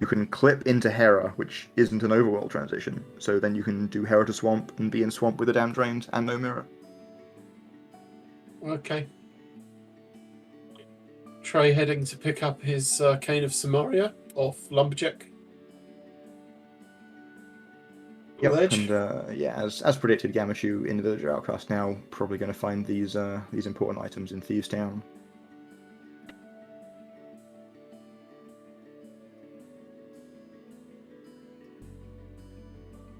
you can clip into Hera, which isn't an overworld transition. So then you can do Hera to Swamp and be in Swamp with a Dam Drained and no mirror.
Okay. Trey heading to pick up his Cane of Samaria off Lumberjack.
Yep,
Ledge.
and yeah, as predicted, Gammachuu in the Villager Outcast now probably going to find these important items in Thieves Town.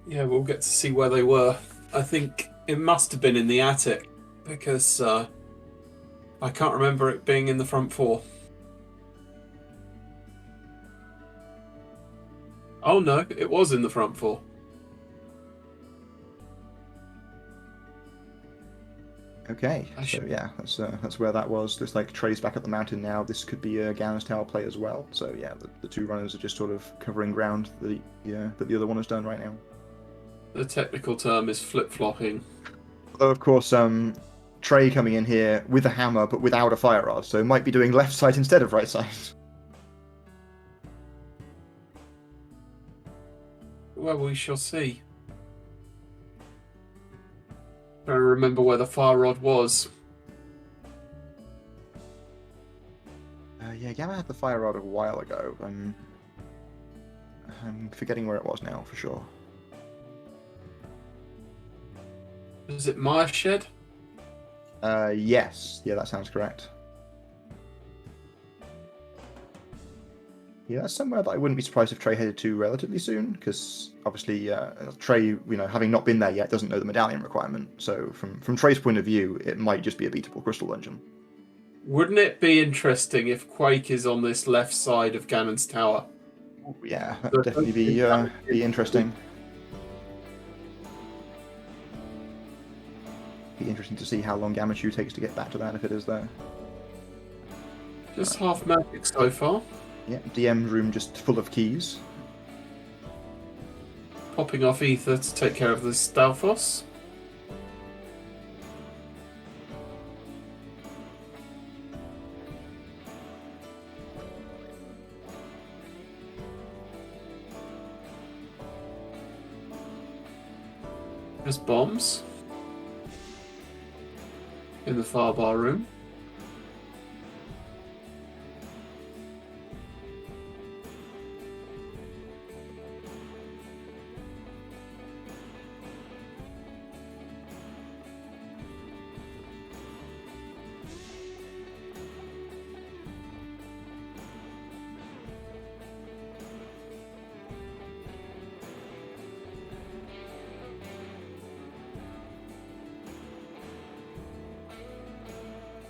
Yeah, we'll get to see where they were. I think it must have been in the attic, because I can't remember it being in the front four. Oh no, it was in the front four.
Okay, so yeah, that's where that was. Looks like Trey's back at the mountain now. This could be a Gannon's Tower play as well. So yeah, the two runners are just sort of covering ground that the other one has done right now.
The technical term is flip-flopping.
Although of course, Trey coming in here with a hammer but without a fire rod, so might be doing left side instead of right side.
Well, we shall see. I remember where the fire rod was.
Yeah, Gamma had the fire rod a while ago. I'm forgetting where it was now for sure.
Is it my shed?
Yes. Yeah, that sounds correct. Yeah, that's somewhere that I wouldn't be surprised if Trey headed to relatively soon, because obviously Trey, having not been there yet, doesn't know the medallion requirement. So from Trey's point of view, it might just be a beatable crystal dungeon.
Wouldn't it be interesting if Quake is on this left side of Gannon's Tower?
Yeah, that would definitely be interesting. Be interesting to see how long Gammachuu takes to get back to that if it is there.
Just half magic so far.
Yeah, DM's room just full of keys.
Popping off Ether to take care of the Stalfos. There's bombs in the far bar room.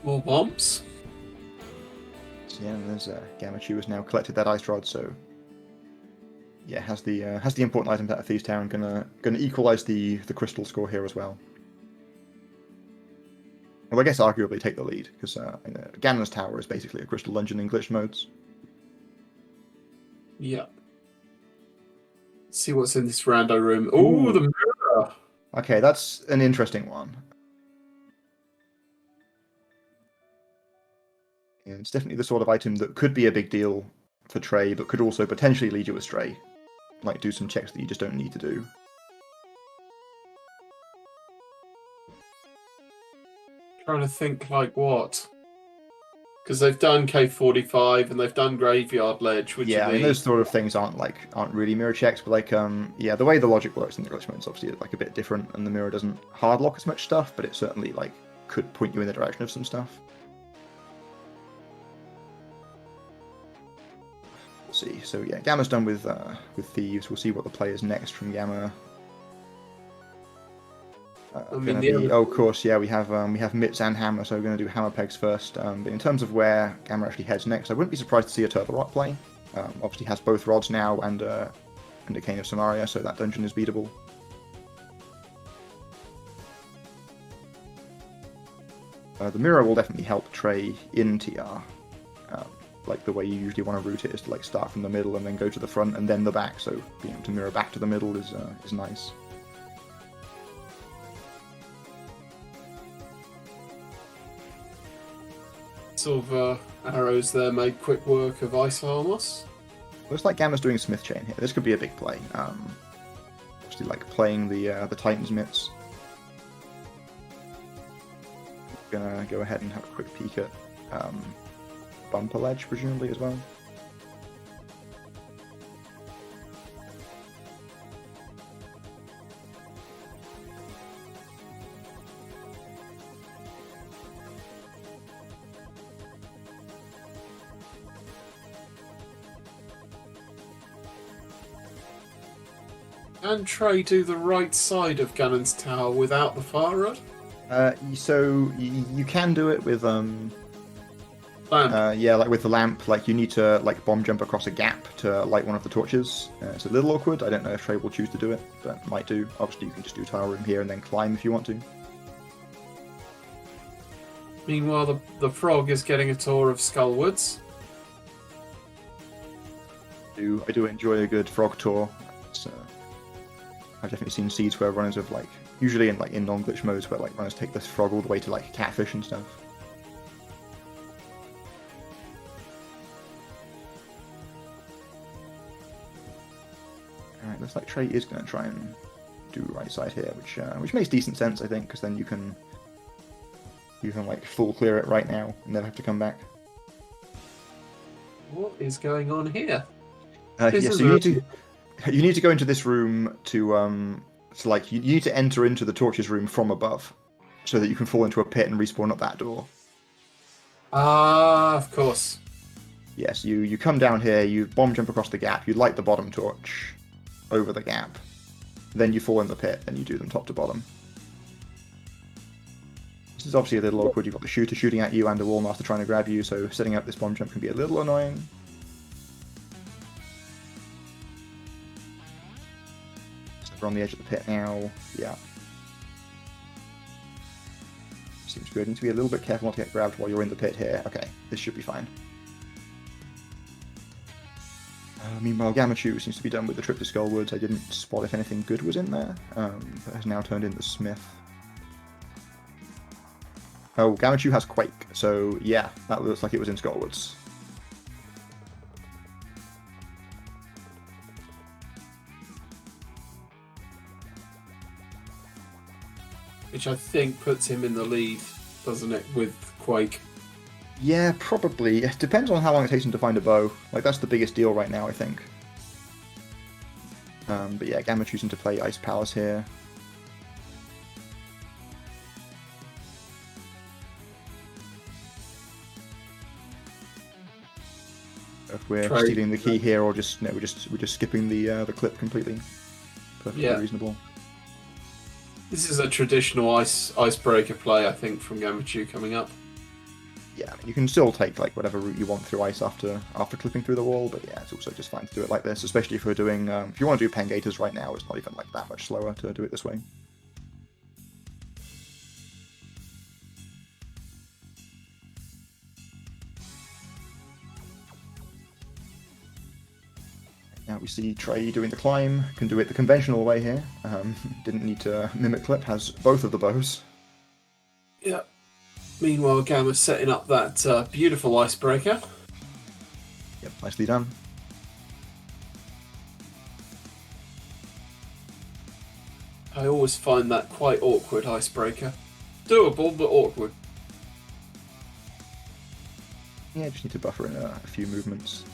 More bombs.
So yeah, and there's Gammachuu has now collected that ice rod, so yeah, has the important items out of Thieves Town, gonna equalize the crystal score here as well. Well, I guess arguably take the lead, because Gannon's Tower is basically a crystal dungeon in glitched modes.
Yeah. Let's see what's in this rando room. Ooh, the mirror.
Okay, that's an interesting one. Yeah, it's definitely the sort of item that could be a big deal for Trey, but could also potentially lead you astray. Like, do some checks that you just don't need to do.
Trying to think like what? Because they've done K45 and they've done Graveyard Ledge, which
yeah, I mean, those sort of things aren't really mirror checks, but yeah, the way the logic works in the glitch mode is obviously a bit different, and the mirror doesn't hard lock as much stuff, but it certainly could point you in the direction of some stuff. See, so yeah, Gamma's done with Thieves. We'll see what the play is next from Gamma. Of course, yeah, we have Mitts and Hammer, so we're going to do Hammer Pegs first. But in terms of where Gamma actually heads next, I wouldn't be surprised to see a Turtle Rock play. Obviously has both rods now and a Cane of Samaria, so that dungeon is beatable. The mirror will definitely help Trey in TR. Like the way you usually want to route it is to start from the middle and then go to the front and then the back. So being able to mirror back to the middle is nice.
Sort of arrows there made quick work of Ice Armos.
Looks like Gamma's doing Smith Chain here. This could be a big play. Obviously, like playing the Titan's Mitts. Gonna go ahead and have a quick peek at Bumper Ledge, presumably, as well.
Can Trey do the right side of Ganon's tower without the fire rod?
So you can do it with
Lamp.
yeah, like with the lamp. Like you need to like bomb jump across a gap to light one of the torches. It's a little awkward. I don't know if Trey will choose to do it, but might do. Obviously, you can just do tile room here and then climb if you want to.
Meanwhile, the frog is getting a tour of Skullwoods.
I do enjoy a good frog tour. I've definitely seen seeds where runners have like usually in non-glitch modes where like runners take this frog all the way to like catfish and stuff. Alright, looks like Trey is going to try and do right side here, which makes decent sense, I think, because then you can like full clear it right now and never have to come back.
What is going on here?
You need to go into this room to like you need to enter into the torches room from above, so that you can fall into a pit and respawn at that door.
Ah, of course.
Yes, you come down here, you bomb jump across the gap, you light the bottom torch over the gap, then you fall in the pit and you do them top to bottom. This is obviously a little awkward. You've got the shooter shooting at you and a wallmaster trying to grab you, so setting up this bomb jump can be a little annoying. We're on the edge of the pit now. Yeah. Seems good. Need to be a little bit careful not to get grabbed while you're in the pit here. Okay, this should be fine. Meanwhile, Gammachuu seems to be done with the trip to Skullwoods. I didn't spot if anything good was in there. That has now turned into Smith. Oh, Gammachuu has Quake, so yeah, that looks like it was in Skullwoods.
Which I think puts him in the lead, doesn't it, with Quake?
Yeah, probably. It depends on how long it takes him to find a bow. Like, that's the biggest deal right now, I think. But yeah, Gamma choosing to play Ice Palace here. If we're stealing the key here, or just no, we're just skipping the clip completely. Perfectly reasonable.
This is a traditional icebreaker play, I think, from Gammachuu coming up.
Yeah, I mean, you can still take like whatever route you want through ice after clipping through the wall, but yeah, it's also just fine to do it like this, especially if we're doing if you want to do Pengators right now, it's not even like that much slower to do it this way. Now we see Trey doing the climb, can do it the conventional way here. Didn't need to mimic clip, has both of the bows.
Yeah. Meanwhile, Gamma's setting up that beautiful icebreaker.
Yep, nicely done.
I always find that quite awkward icebreaker. Doable, but awkward.
Yeah, just need to buffer in a few movements.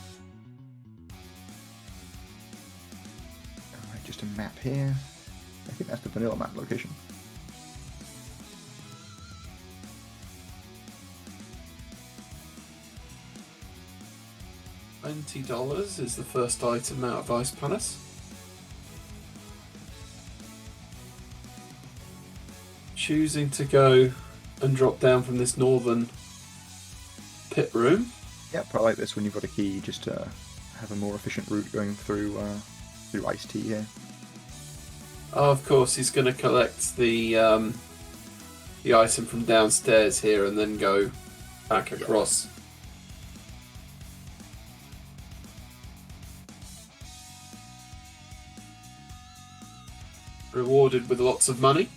Alright, just a map here. I think that's the vanilla map location.
$20 is the first item out of Ice Palace. Choosing to go and drop down from this northern pit room.
Yep, I like this when you've got a key, just to have a more efficient route going through Ice Tea here.
Oh, of course, he's going to collect the item from downstairs here and then go back across. Rewarded with lots of money.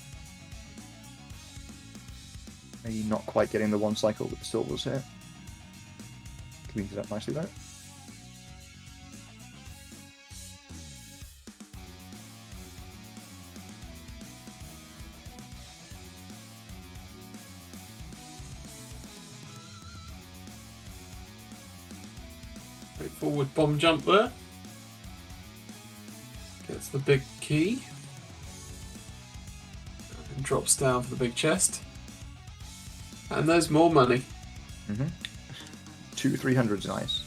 Maybe not quite getting the one cycle with the silvers here. Cleans it up nicely though.
forward bomb jump there. Gets the big key. And drops down for the big chest. And there's more money.
2 300s, nice.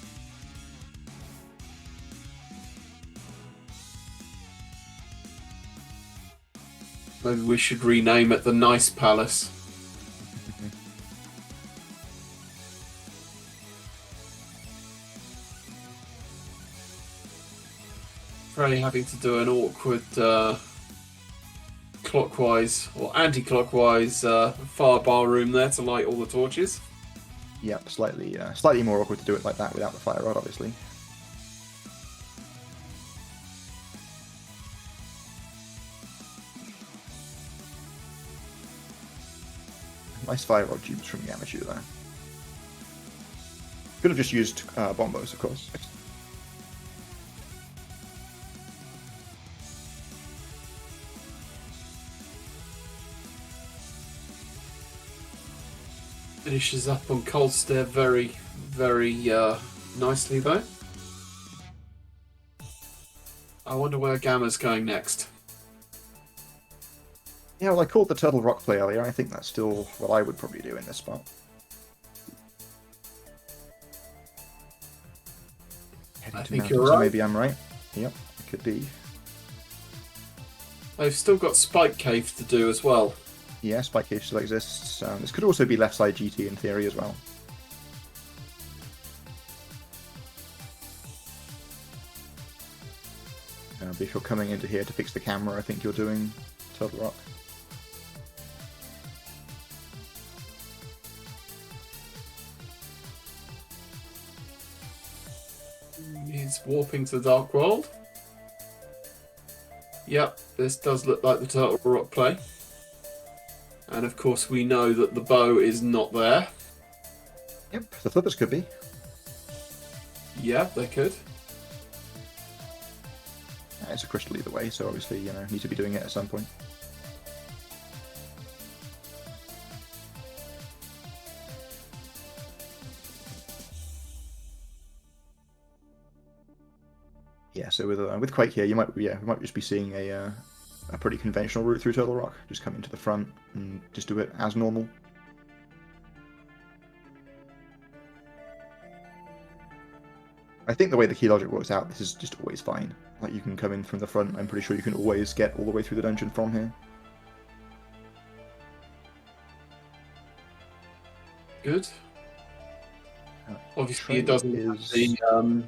Maybe we should rename it the Nice Palace. Trey having to do an awkward clockwise or anti-clockwise fire bar room there to light all the torches.
Yep, slightly more awkward to do it like that without the fire rod, obviously. Nice fire rod tubes from Gammachuu there. Could have just used bombos, of course.
Finishes up on cold stare very, very nicely though. I wonder where Gamma's going next.
Yeah, well, I called the Turtle Rock play earlier. I think that's still what I would probably do in this spot.
I think you're right.
Maybe I'm right. Yep, it could be.
They've still got Spike Cave to do as well.
Yeah, Spike Cave still exists. This could also be left side GT in theory as well. But if you're coming into here to fix the camera, I think you're doing Turtle Rock.
He's warping to the Dark World. Yep, this does look like the Turtle Rock play. And of course we know that the bow is not there.
Yep, the flippers could be.
Yeah, they could.
It's a crystal either way, so obviously, need to be doing it at some point. Yeah, so with Quake here, we might just be seeing a pretty conventional route through Turtle Rock. Just come into the front and just do it as normal. I think the way the key logic works out, this is just always fine. Like, you can come in from the front, I'm pretty sure you can always get all the way through the dungeon from here.
Good. Obviously
Trey
it doesn't have the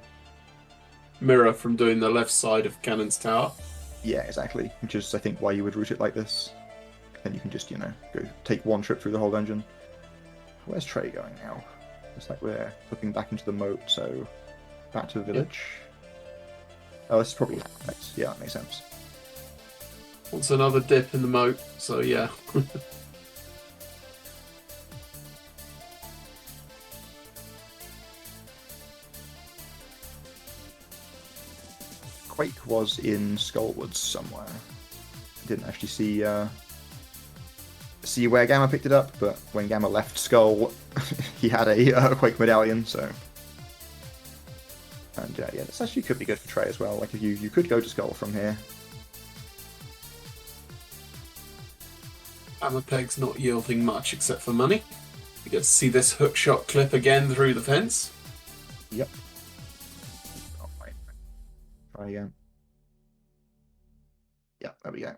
mirror from doing the left side of Cannon's Tower.
Yeah, exactly. Which is, I think, why you would route it like this. Then you can just, go take one trip through the whole dungeon. Where's Trey going now? Looks like we're looking back into the moat, so back to the village. Oh, this is probably next. Yeah, that makes sense.
Wants another dip in the moat, so yeah.
Quake was in Skullwoods somewhere. Didn't actually see where Gamma picked it up, but when Gamma left Skull, he had a Quake medallion, so... And yeah, this actually could be good for Trey as well. Like, if you could go to Skull from here.
Hammerpeg's not yielding much except for money. You get to see this hookshot clip again through the fence.
Yep. Oh, wait. Try again. Yeah, there we go.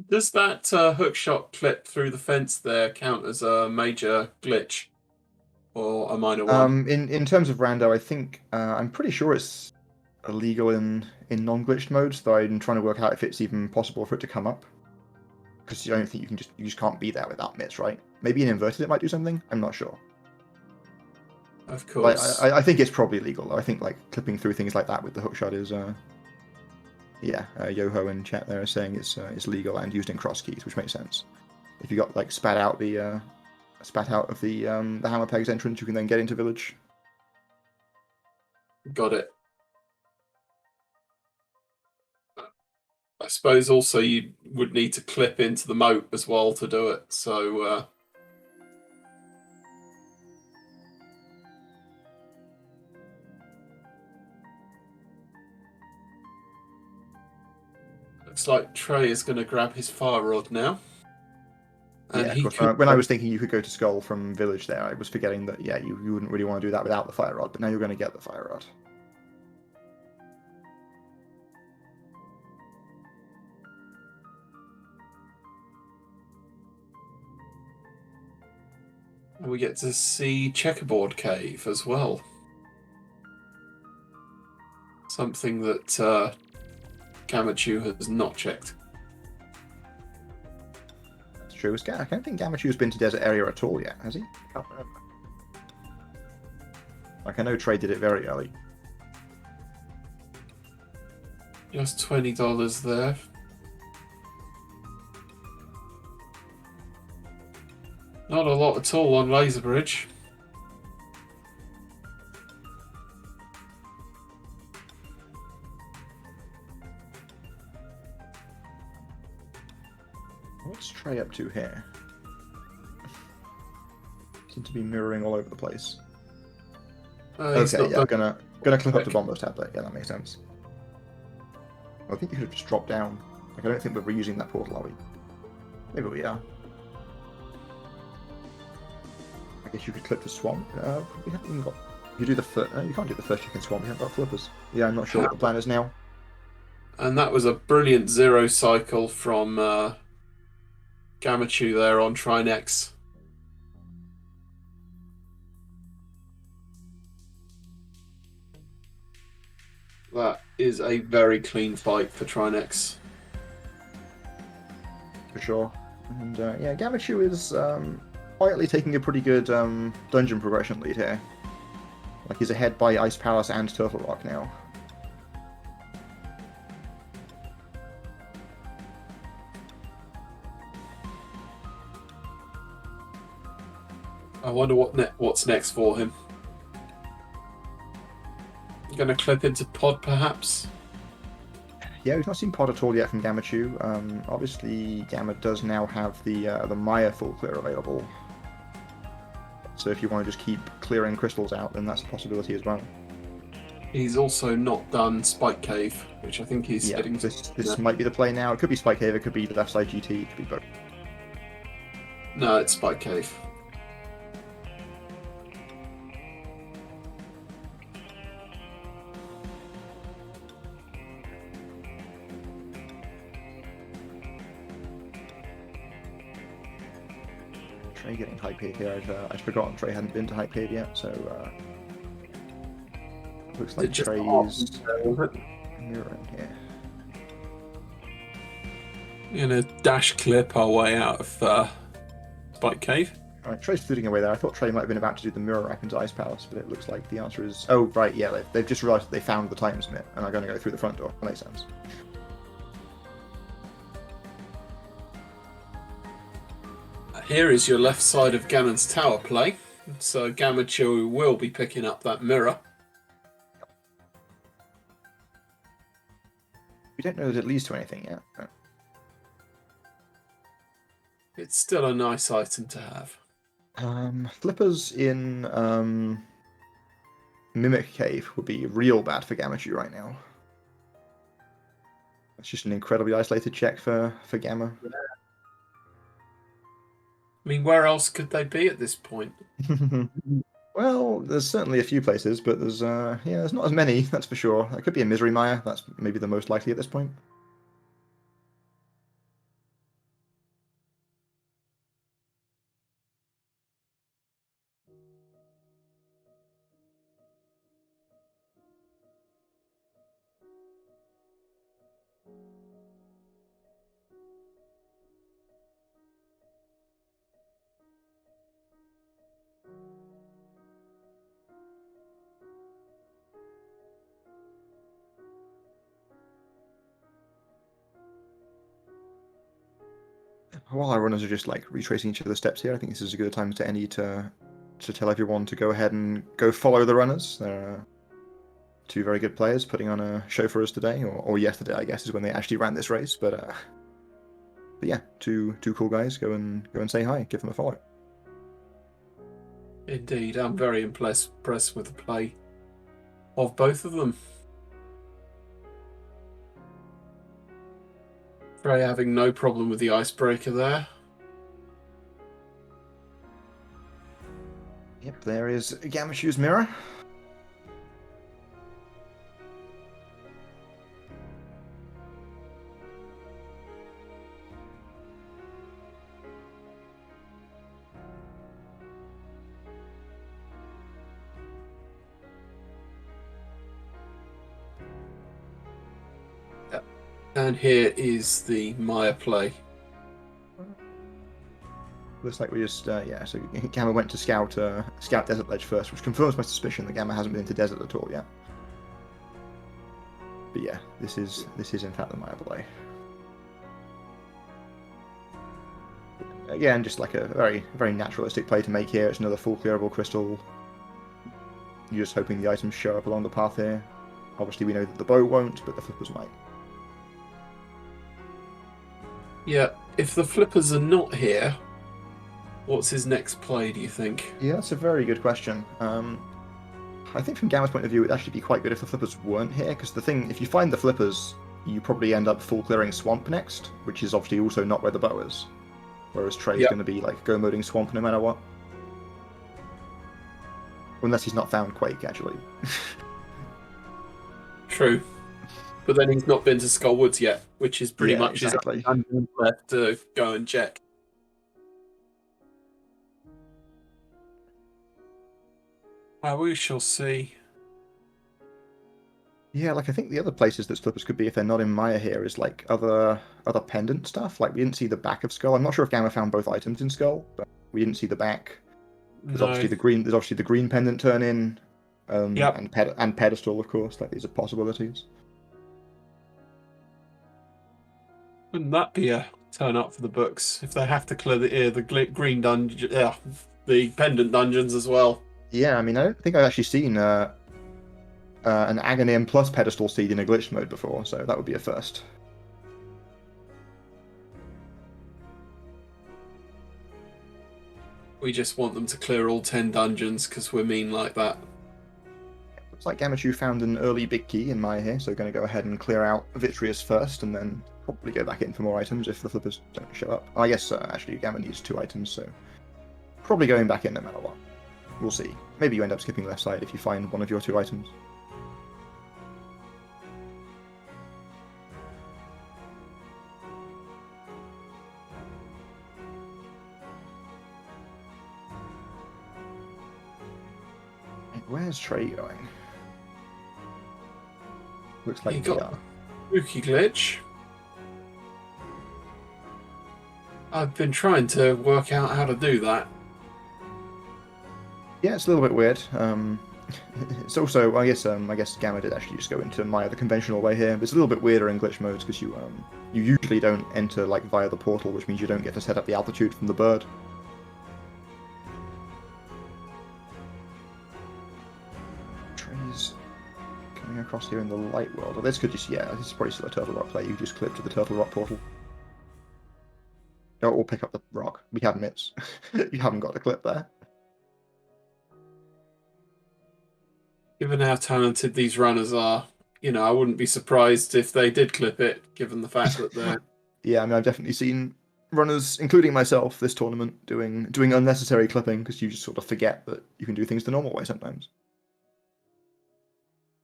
Does that hookshot clip through the fence there count as a major glitch or a minor one?
In terms of rando, I think I'm pretty sure it's illegal in non-glitched modes, though I'm trying to work out if it's even possible for it to come up. Because I don't think you just can't be there without mitts, right? Maybe in inverted it might do something. I'm not sure.
Of course.
I think it's probably illegal, though. I think clipping through things like that with the hookshot is Yoho in chat there is saying it's legal and used in cross keys, which makes sense. If you got spat out of the Hammerpeg's entrance, you can then get into village.
Got it. I suppose also you would need to clip into the moat as well to do it. So Looks like Trey is going to grab his fire rod now. And
yeah,
he
of course,
could...
when I was thinking you could go to Skull from Village there, I was forgetting that, yeah, you wouldn't really want to do that without the fire rod, but now you're going to get the fire rod.
And we get to see Checkerboard Cave as well. Something that Gammachuu has not checked.
That's true. I don't think Gammachoo's been to Desert Area at all yet, has he? I can't remember. Like, I know Trey did it very early.
Just $20 there. Not a lot at all on Laser Bridge.
What's Trey up to here? Seem to be mirroring all over the place. Okay, yeah, gonna clip up the Bombos tablet. Yeah, that makes sense. I think you could have just dropped down. Like, I don't think we're reusing that portal, are we? Maybe we are. I guess you could clip the swamp. We haven't even got... You do the first... you can't do the first chicken swamp. We haven't got flippers. Yeah, I'm not sure what the plan is now.
And that was a brilliant zero cycle from Gammachuu there on Trinex. That is a very clean fight for Trinex.
For sure. And yeah, Gammachuu is quietly taking a pretty good dungeon progression lead here. Like, he's ahead by Ice Palace and Turtle Rock now.
I wonder what's next for him. Gonna clip into Pod, perhaps?
Yeah, we've not seen Pod at all yet from Gammachuu. Obviously, Gamma does now have the Maya full clear available. So if you want to just keep clearing crystals out, then that's a possibility as well.
He's also not done Spike Cave, which I think he's heading to.
This might be the play now. It could be Spike Cave, it could be the left side GT, it could be both.
No, it's Spike Cave.
Trey getting Hype Cave here. I'd forgotten Trey hadn't been to Hype Cave yet, so looks like Trey's mirroring here.
Gonna dash clip our way out of Spike Cave.
Alright, Trey's flitting away there. I thought Trey might have been about to do the mirror rack into Ice Palace, but it looks like the answer is... Oh, right, yeah, they've just realised that they found the Titan Smith and are going to go through the front door. That makes sense.
Here is your left side of Ganon's tower play. So Gammachuu will be picking up that mirror.
We don't know that it leads to anything yet. But...
It's still a nice item to have.
Flippers in Mimic Cave would be real bad for Gammachuu right now. It's just an incredibly isolated check for Gamma.
I mean, where else could they be at this point?
Well, there's certainly a few places, but there's there's not as many, that's for sure. That could be a Misery Maya, that's maybe the most likely at this point. While our runners are just like retracing each other's steps here, I think this is a good time to any to tell everyone to go ahead and go follow the runners. They're two very good players putting on a show for us today, or yesterday, I guess, is when they actually ran this race. But yeah, two cool guys. Go and say hi, give them a follow.
Indeed, I'm very impressed with the play of both of them. Trey having no problem with the icebreaker there.
Yep, there is Gammachoo's mirror.
And here is the Maya play.
Looks like we just, yeah, so Gamma went to scout Desert Ledge first, which confirms my suspicion that Gamma hasn't been into Desert at all yet. But yeah, this is in fact the Maya play. Again, just like a very naturalistic play to make here. It's another full clearable crystal. You're just hoping the items show up along the path here. Obviously we know that the bow won't, but the flippers might.
Yeah, if the flippers are not here, what's his next play, do you think?
Yeah, that's a very good question. I think from Gamma's point of view, it'd actually be quite good if the flippers weren't here, because the thing, if you find the flippers, you probably end up full clearing Swamp next, which is obviously also not where the bow is. Whereas Trey's going to be like go moding Swamp no matter what. Unless he's not found Quake, actually.
True. But then he's not been to Skull Woods yet, which is pretty much
exactly.
his only left to go and check. We shall see.
Yeah, like I think the other places that flippers could be if they're not in Maya here is like other pendant stuff. Like we didn't see the back of Skull. I'm not sure if Gamma found both items in Skull, but we didn't see the back. There's obviously the green pendant turn in, and pedestal, of course. Like these are possibilities.
Wouldn't that be a turn up for the books if they have to clear the green dungeon, the pendant dungeons as well?
Yeah, I mean, I don't think I've actually seen an Aghanim plus pedestal seed in a glitch mode before, so that would be a first.
We just want them to clear all 10 dungeons because we're mean like that.
Looks like Gammachuu found an early big key in Maya here, so going to go ahead and clear out Vitreous first, and then probably go back in for more items if the flippers don't show up. I guess actually Gamma needs 2 items, so probably going back in no matter what. We'll see. Maybe you end up skipping left side if you find one of your 2 items. Where's Trey going? Looks like
he got spooky glitch. I've been trying to work out how to do that.
Yeah, it's a little bit weird. It's also, I guess Gamma did actually just go into Maya the conventional way here. But it's a little bit weirder in glitch modes because you usually don't enter like via the portal, which means you don't get to set up the altitude from the bird. Trey's coming across here in the light world. Well, this could just, yeah, this is probably still a Turtle Rock play. You just clip to the Turtle Rock portal. Or pick up the rock. We have mitts. You haven't got a clip there.
Given how talented these runners are, I wouldn't be surprised if they did clip it, given the fact that they're...
Yeah, I mean, I've definitely seen runners, including myself, this tournament, doing unnecessary clipping, because you just sort of forget that you can do things the normal way sometimes.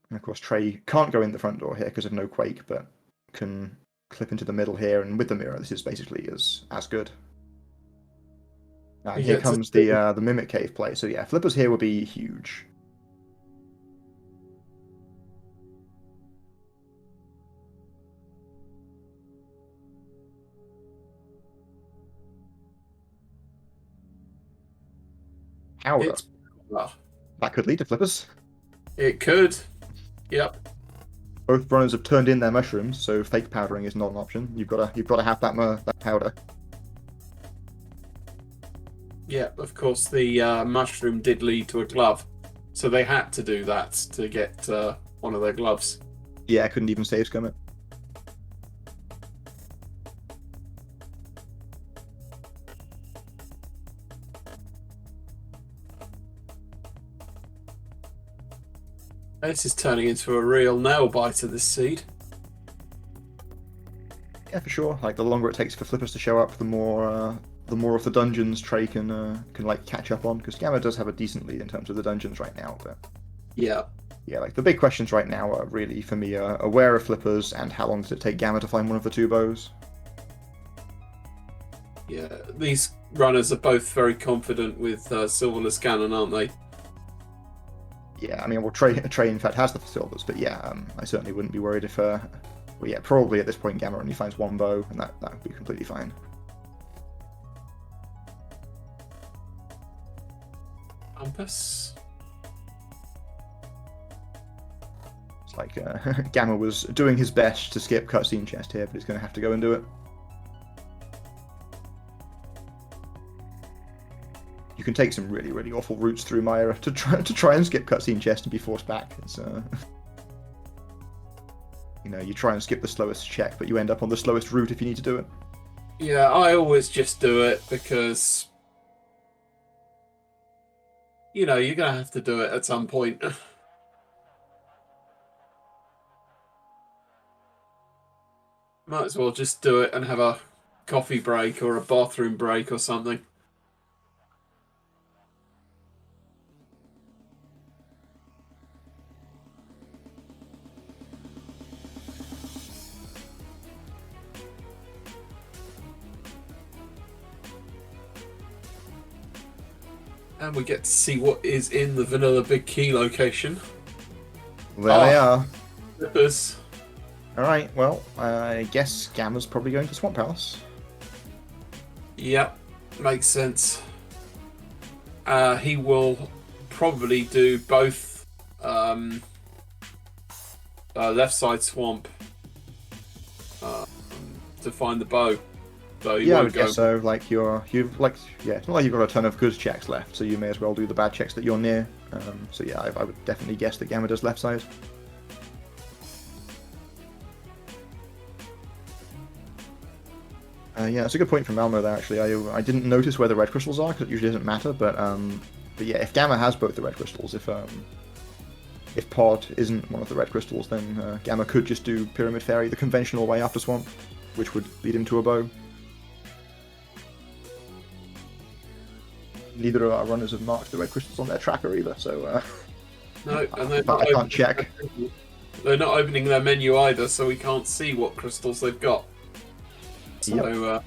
And of course, Trey can't go in the front door here because of no Quake, but can clip into the middle here, and with the mirror, this is basically as good. Here comes the Mimic Cave play, so yeah, flippers here would be huge. Powder. That could lead to flippers.
It could. Yep.
Both runners have turned in their mushrooms, so fake powdering is not an option. You've got to have that powder.
Yeah, of course the mushroom did lead to a glove, so they had to do that to get one of their gloves.
Yeah, I couldn't even save scum it. This
is turning into a real nail biter, this seed.
Yeah, for sure. Like the longer it takes for flippers to show up, the more of the dungeons Trey can like catch up on. Because Gamma does have a decent lead in terms of the dungeons right now, but
Yeah.
yeah, like the big questions right now are really for me where are flippers and how long does it take Gamma to find one of the two bows?
Yeah, these runners are both very confident with Silverless Cannon, aren't they?
Yeah, I mean, well, Trey in fact has the silvers, but yeah, I certainly wouldn't be worried if, well, yeah, probably at this point Gamma only finds one bow, and that would be completely fine.
Compass.
It's like Gamma was doing his best to skip cutscene chest here, but he's going to have to go and do it. You can take some really, really awful routes through Myra to try and skip cutscene chest and be forced back. It's you know, you try and skip the slowest check, but you end up on the slowest route if you need to do it.
Yeah, I always just do it because, you know, you're going to have to do it at some point. Might as well just do it and have a coffee break or a bathroom break or something. And we get to see what is in the Vanilla Big Key location.
There they are.
Flippers.
Alright, well, I guess Gamma's probably going to Swamp House.
Yep, makes sense. He will probably do both left side swamp to find the bow. So
Yeah, I would guess so. Like it's not like you've got a ton of good checks left, so you may as well do the bad checks that you're near. So yeah, I would definitely guess that Gamma does left side. Yeah, that's a good point from Malmo there. Actually, I didn't notice where the red crystals are because it usually doesn't matter. But yeah, if Gamma has both the red crystals, if Pod isn't one of the red crystals, then Gamma could just do Pyramid Fairy the conventional way after Swamp, which would lead him to a bow. Neither of our runners have marked the red crystals on their tracker either, so
no, and
I can't check.
They're not opening their menu either, so we can't see what crystals they've got. So,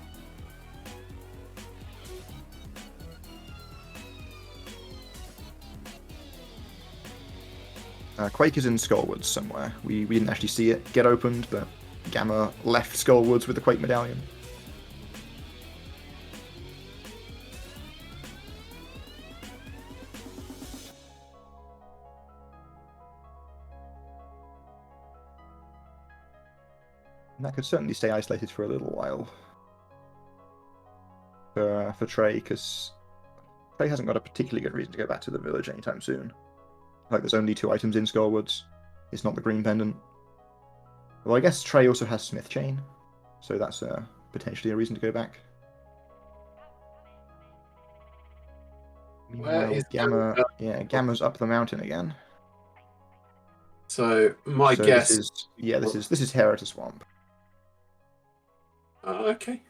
Quake is in Skullwoods somewhere. We didn't actually see it get opened, but Gamma left Skullwoods with the Quake medallion. And that could certainly stay isolated for a little while for Trey, because Trey hasn't got a particularly good reason to go back to the village anytime soon. Like, there's only 2 items in Skullwoods. It's not the green pendant. Well, I guess Trey also has Smith Chain, so that's potentially a reason to go back. Meanwhile, Gamma, Gamma's up the mountain again.
So my guess
this is Hera to Swamp.
Okay.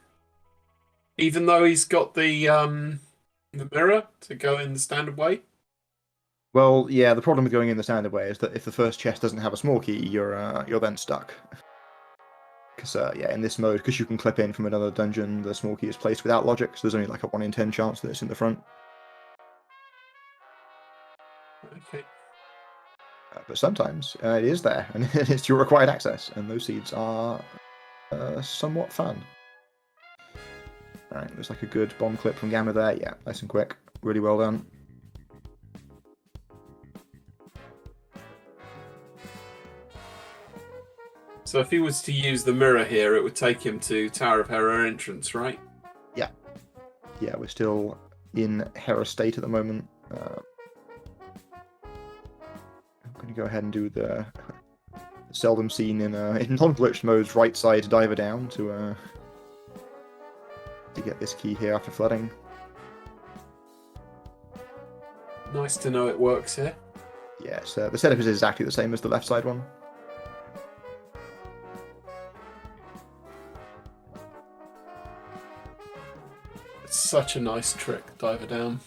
Even though he's got the mirror to go in the standard way.
Well, yeah. The problem with going in the standard way is that if the first chest doesn't have a small key, you're then stuck. Because in this mode, because you can clip in from another dungeon, the small key is placed without logic, so there's only like a 1 in 10 chance that it's in the front.
Okay.
But sometimes it is there, and it's your required access, and those seeds are somewhat fun. Alright, looks like a good bomb clip from Gamma there. Yeah, nice and quick. Really well done.
So if he was to use the mirror here, it would take him to Tower of Hera entrance, right?
Yeah. Yeah, we're still in Hera state at the moment. I'm going to go ahead and do the seldom seen in non-glitched modes right side diver down to get this key here after flooding.
Nice to know it works here.
Yes, the setup is exactly the same as the left side one.
It's such a nice trick, diver down.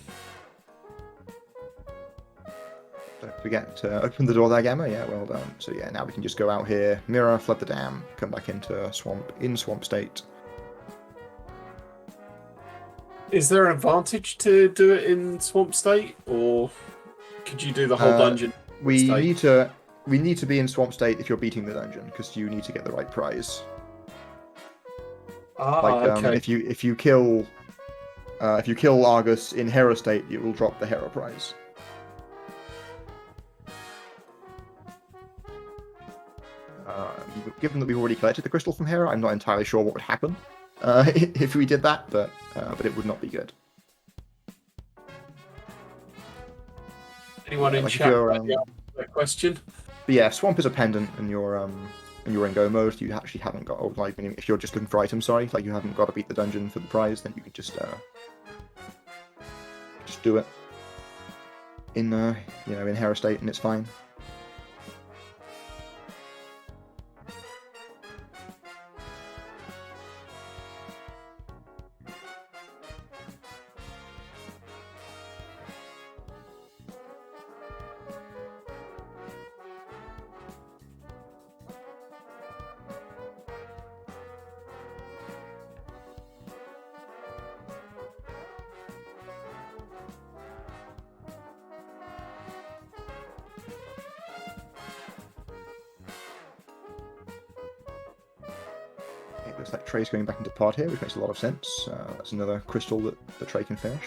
Don't forget to open the door there, Gamma. Yeah, well done. So yeah, now we can just go out here, mirror, flood the dam, come back into swamp state.
Is there an advantage to do it in swamp state, or could you do the whole dungeon?
We
state?
need to be in swamp state if you're beating the dungeon, because you need to get the right prize.
Okay.
If you kill Argus in Hera state, it will drop the Hera prize. Given that we've already collected the crystal from Hera, I'm not entirely sure what would happen if we did that, but it would not be good.
Anyone in chat that question?
But yeah, swamp is a pendant, and you're in go mode. You actually haven't got, or like if you're just looking for items, sorry, like you haven't got to beat the dungeon for the prize, then you could just do it in in Hera state, and it's fine. Looks like Trey's going back into pod here, which makes a lot of sense. That's another crystal that Trey can finish.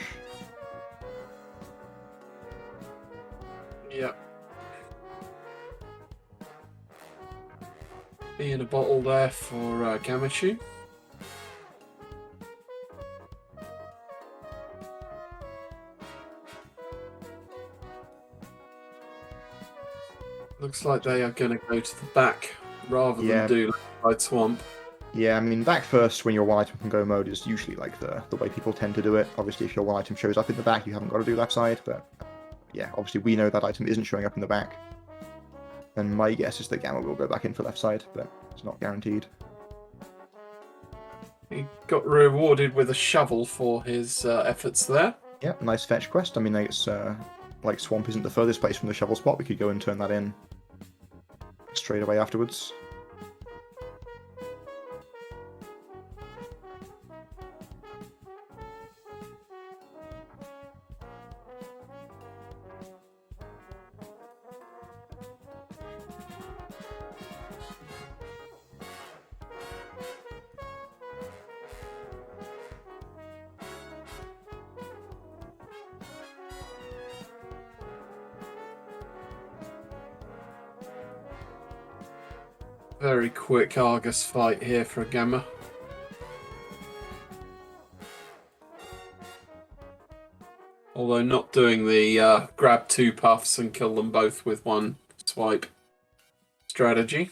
Yep. Be in a bottle there for Gammachuu. Looks like they are going to go to the back rather than do like swamp.
Yeah, I mean, back first when your one item can go mode is usually like the way people tend to do it. Obviously, if your one item shows up in the back, you haven't got to do left side, but yeah, obviously we know that item isn't showing up in the back. And my guess is that Gamma will go back in for left side, but it's not guaranteed.
He got rewarded with a shovel for his efforts there.
Yeah, nice fetch quest. I mean, it's like swamp isn't the furthest place from the shovel spot. We could go and turn that in straight away afterwards.
Very quick Argus fight here for Gamma. Although not doing the grab two puffs and kill them both with one swipe strategy.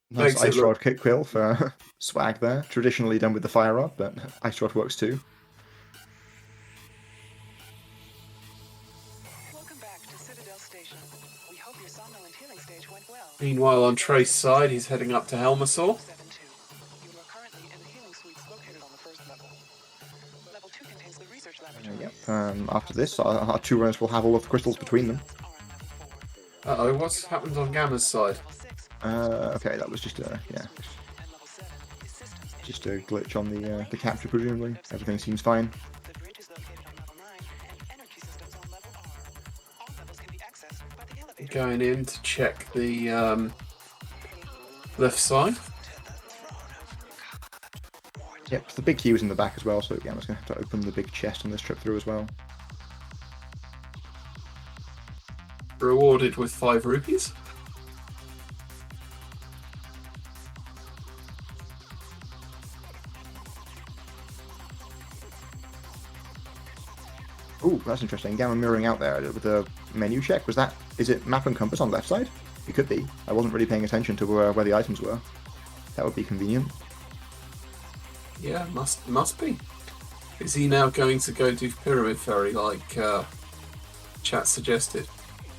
Nice Ice Rod kick quill for swag there. Traditionally done with the Fire Rod, but Ice Rod works too.
Meanwhile, on Trey's side, he's heading up to Helmasaur.
Yep. After this, our two runners will have all of the crystals between them.
Uh-oh, what's happened on Gamma's side?
Okay, that was just a glitch on the capture, presumably. Everything seems fine.
Going in to check the left side.
Yep, the big key was in the back as well, so Gamma's going to have to open the big chest on this trip through as well.
Rewarded with 5 rupees.
Ooh, that's interesting. Gamma mirroring out there with the menu check. Is it map and compass on the left side? It could be. I wasn't really paying attention to where the items were. That would be convenient.
Yeah, must be. Is he now going to go do Pyramid Ferry like chat suggested?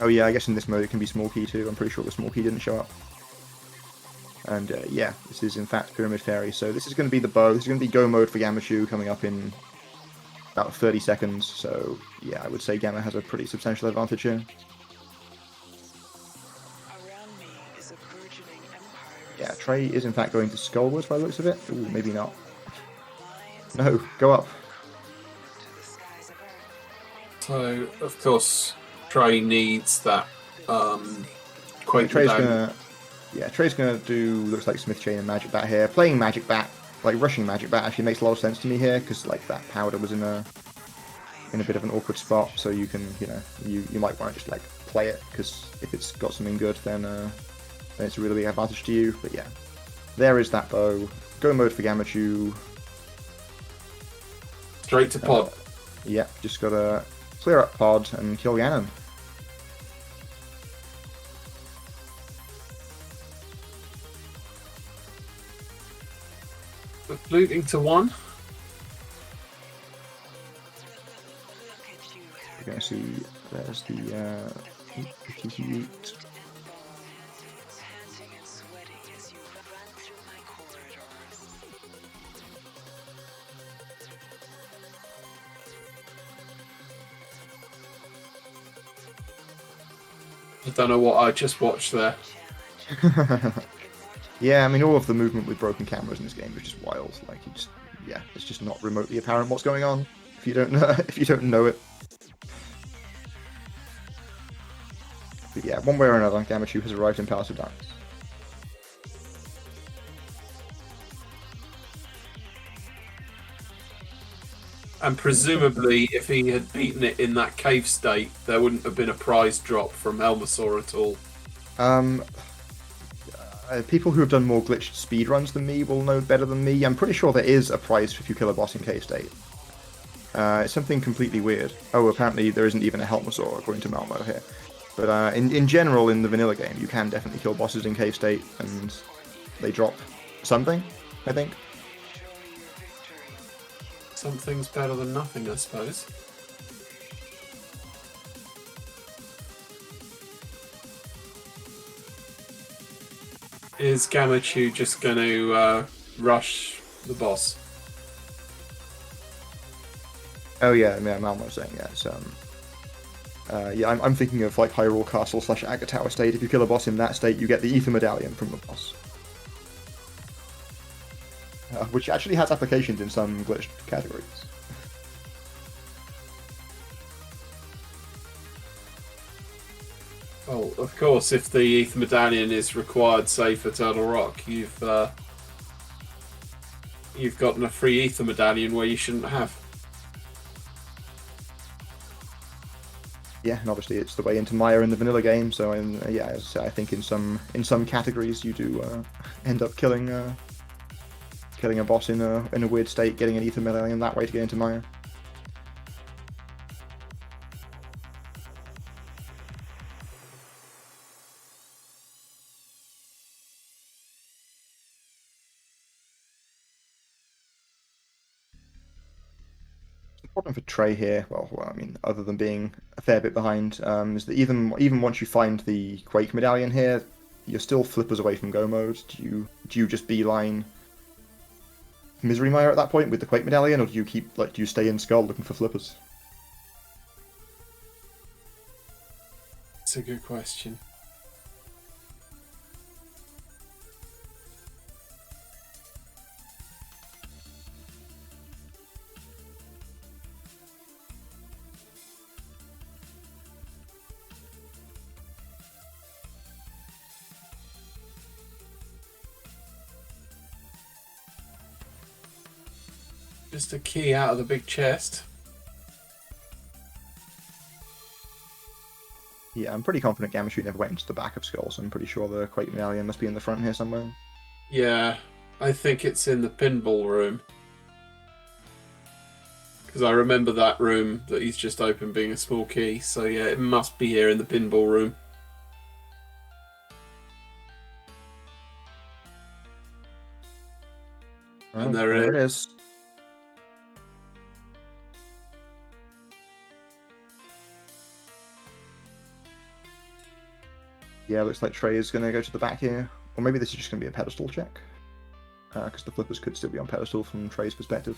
Oh yeah, I guess in this mode it can be small key too. I'm pretty sure the small key didn't show up. And yeah, this is in fact Pyramid Fairy. So this is going to be the bow. This is going to be go mode for Gammachuu coming up in about 30 seconds, so yeah, I would say Gamma has a pretty substantial advantage here. Yeah, Trey is in fact going to Skullward by the looks of it. Ooh, maybe not. No, go up.
So, of course, Trey needs that Quake
Trey's
Medallion.
Trey's gonna do, looks like Smith Chain and Magic Bat here. Playing Magic Bat, like rushing Magic Bat actually makes a lot of sense to me here, because like that powder was in a bit of an awkward spot, so you can, you might want to just like play it, because if it's got something good, then it's a really big advantage to you. But yeah, there is that bow. Go mode for Gammachuu.
Straight to pod.
Yeah, just gotta clear up pod and kill Ganon.
Looting to 1.
You're gonna see there's the heat.
I don't know what I just watched there.
Yeah, I mean, all of the movement with broken cameras in this game is just wild. Like, it's just not remotely apparent what's going on if you don't know, if you don't know it. But yeah, one way or another, Gammachuu has arrived in Palace of Darkness.
And presumably, if he had beaten it in that cave state, there wouldn't have been a prize drop from Elmasaur at all.
People who have done more glitched speedruns than me will know better than me. I'm pretty sure there is a prize if you kill a boss in cave state. It's something completely weird. Oh, apparently there isn't even a Helmasaur, according to Malmo here. But in general, in the vanilla game, you can definitely kill bosses in cave state, and they drop something, I think.
Something's better than nothing, I suppose. Is Gammachuu just going to rush the boss?
Oh yeah, Malmo was saying, yeah, it's, yeah, I'm thinking of like Hyrule Castle / Aga Tower state. If you kill a boss in that state, you get the Ether Medallion from the boss. Which actually has applications in some glitched categories.
Oh, of course, if the Ether Medallion is required, say, for Turtle Rock, you've gotten a free Ether Medallion where you shouldn't have.
Yeah, and obviously it's the way into Maya in the vanilla game, so yeah, as I think in some categories you do end up killing a boss in a weird state, getting an Ether Medallion that way to get into Maya. The problem for Trey here, well, I mean, other than being a fair bit behind, is that even once you find the Quake Medallion here, you're still flippers away from go mode. Do you just beeline Misery Mire at that point with the Quake Medallion, or do you stay in Skull looking for flippers?
That's a good question. Just a key out of the big chest.
Yeah, I'm pretty confident Gammachuu never went into the back of Skull, so I'm pretty sure the Quake Medallion must be in the front here somewhere.
Yeah, I think it's in the pinball room. Because I remember that room that he's just opened being a small key, so yeah, it must be here in the pinball room.
Well,
And there it
is. Yeah, looks like Trey is going to go to the back here. Or maybe this is just going to be a pedestal check. Because the flippers could still be on pedestal from Trey's perspective.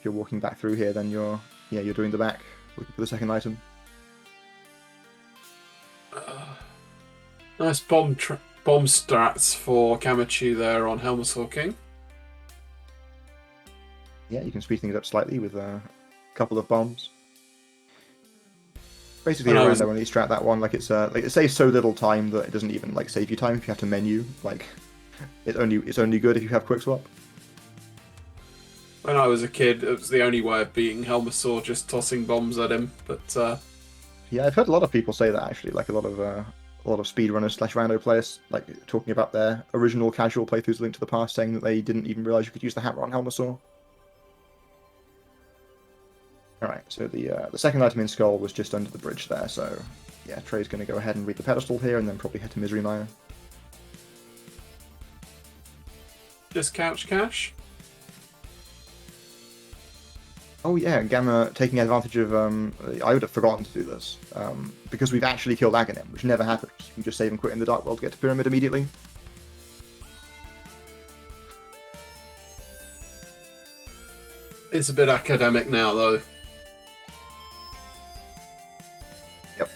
if you're walking back through here, then you're doing the back, looking for the second item.
Nice bomb strats for Gammachuu there on Helmasaur King.
Yeah, you can speed things up slightly with a couple of bombs. Basically, around there when you strat that one, like it saves so little time that it doesn't even like save you time if you have to menu. Like it's only good if you have quick swap.
When I was a kid, it was the only way of beating Helmasaur, just tossing bombs at him. But
yeah, I've heard a lot of people say that actually. Like a lot of speedrunners / rando players, like talking about their original casual playthroughs Link to the Past, saying that they didn't even realize you could use the hammer on Helmasaur. All right, so the second item in Skull was just under the bridge there. So yeah, Trey's going to go ahead and read the pedestal here, and then probably head to Misery Mire.
just couch cash.
Oh yeah, Gamma taking advantage of, I would have forgotten to do this, because we've actually killed Aghanim, which never happens. You can just save and quit in the Dark World to get to Pyramid immediately.
It's a bit academic now, though.
Yep,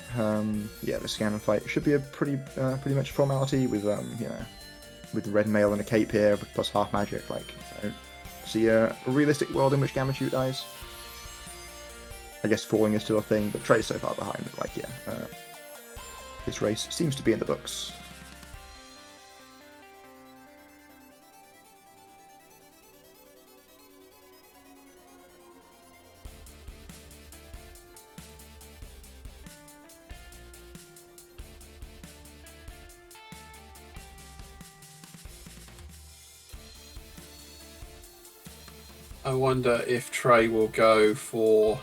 yeah, the scan fight should be a pretty much formality with, with red mail and a cape here, plus half magic, like, I don't see a realistic world in which Gammachuu dies. I guess falling is still a thing, but Trey's so far behind that, like, yeah, this race seems to be in the books.
I wonder if Trey will go for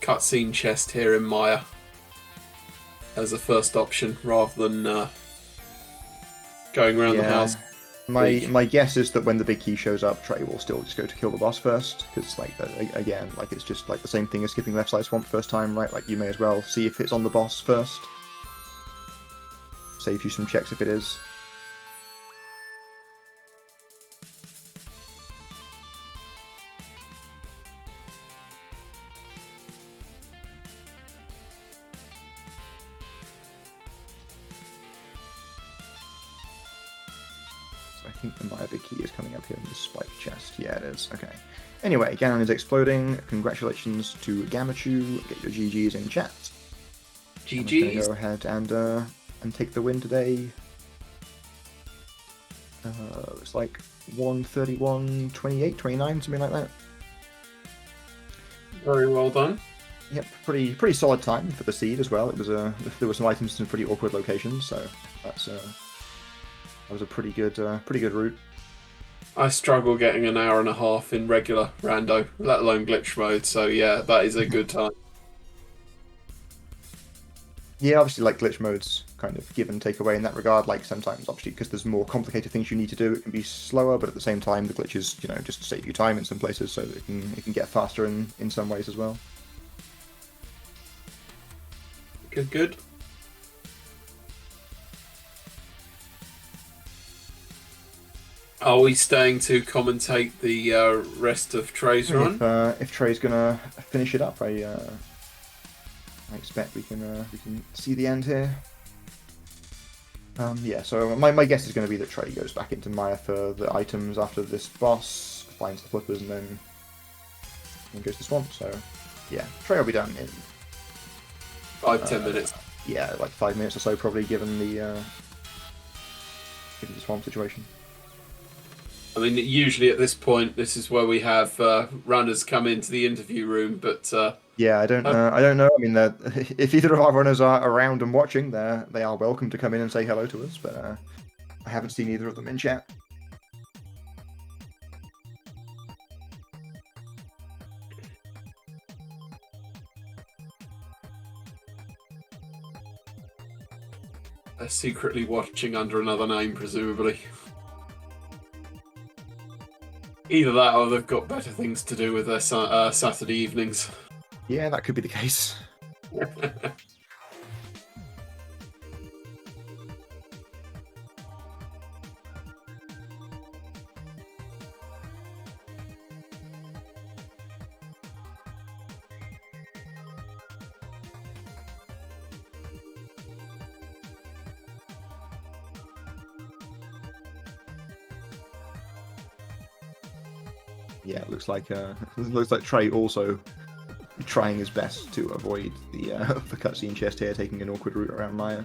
cutscene chest here in Maya as a first option rather than going around the house.
My guess is that when the big key shows up, Trey will still just go to kill the boss first, because like again, like it's just like the same thing as skipping left side swamp first time, right? Like you may as well see if it's on the boss first. Save you some checks if it is. I think the Maya big key is coming up here in the spike chest. Yeah, it is. Okay. Anyway, Ganon is exploding. Congratulations to Gammachuu. Get your GGs in chat.
GGs.
Go ahead and take the win today. It's like 131, 28, 29, something like that.
Very well done.
Yep, pretty solid time for the seed as well. It was there were some items in pretty awkward locations, so that was a pretty good route.
I struggle getting an hour and a half in regular rando, let alone glitch mode. So yeah, that is a good time.
Yeah, obviously, like glitch modes kind of give and take away in that regard. Like sometimes, obviously, because there's more complicated things you need to do, it can be slower. But at the same time, the glitches, just save you time in some places, so that it can get faster in some ways as well.
Good. Are we staying to commentate the rest of Trey's run?
If Trey's gonna finish it up, I expect we can see the end here. Yeah, so my guess is going to be that Trey goes back into Maya for the items after this boss, finds the flippers, and then goes to Swamp. So yeah, Trey will be done in
5-10 minutes.
Yeah, like 5 minutes or so, probably, given the Swamp situation.
I mean, usually at this point, this is where we have runners come into the interview room, but
yeah, I don't know. I mean, if either of our runners are around and watching, they are welcome to come in and say hello to us. But I haven't seen either of them in chat.
they're secretly watching under another name, presumably. Either that or they've got better things to do with their Saturday evenings.
Yeah, that could be the case. Yeah, it looks like Trey also trying his best to avoid the the cutscene chest here, taking an awkward route around Maya.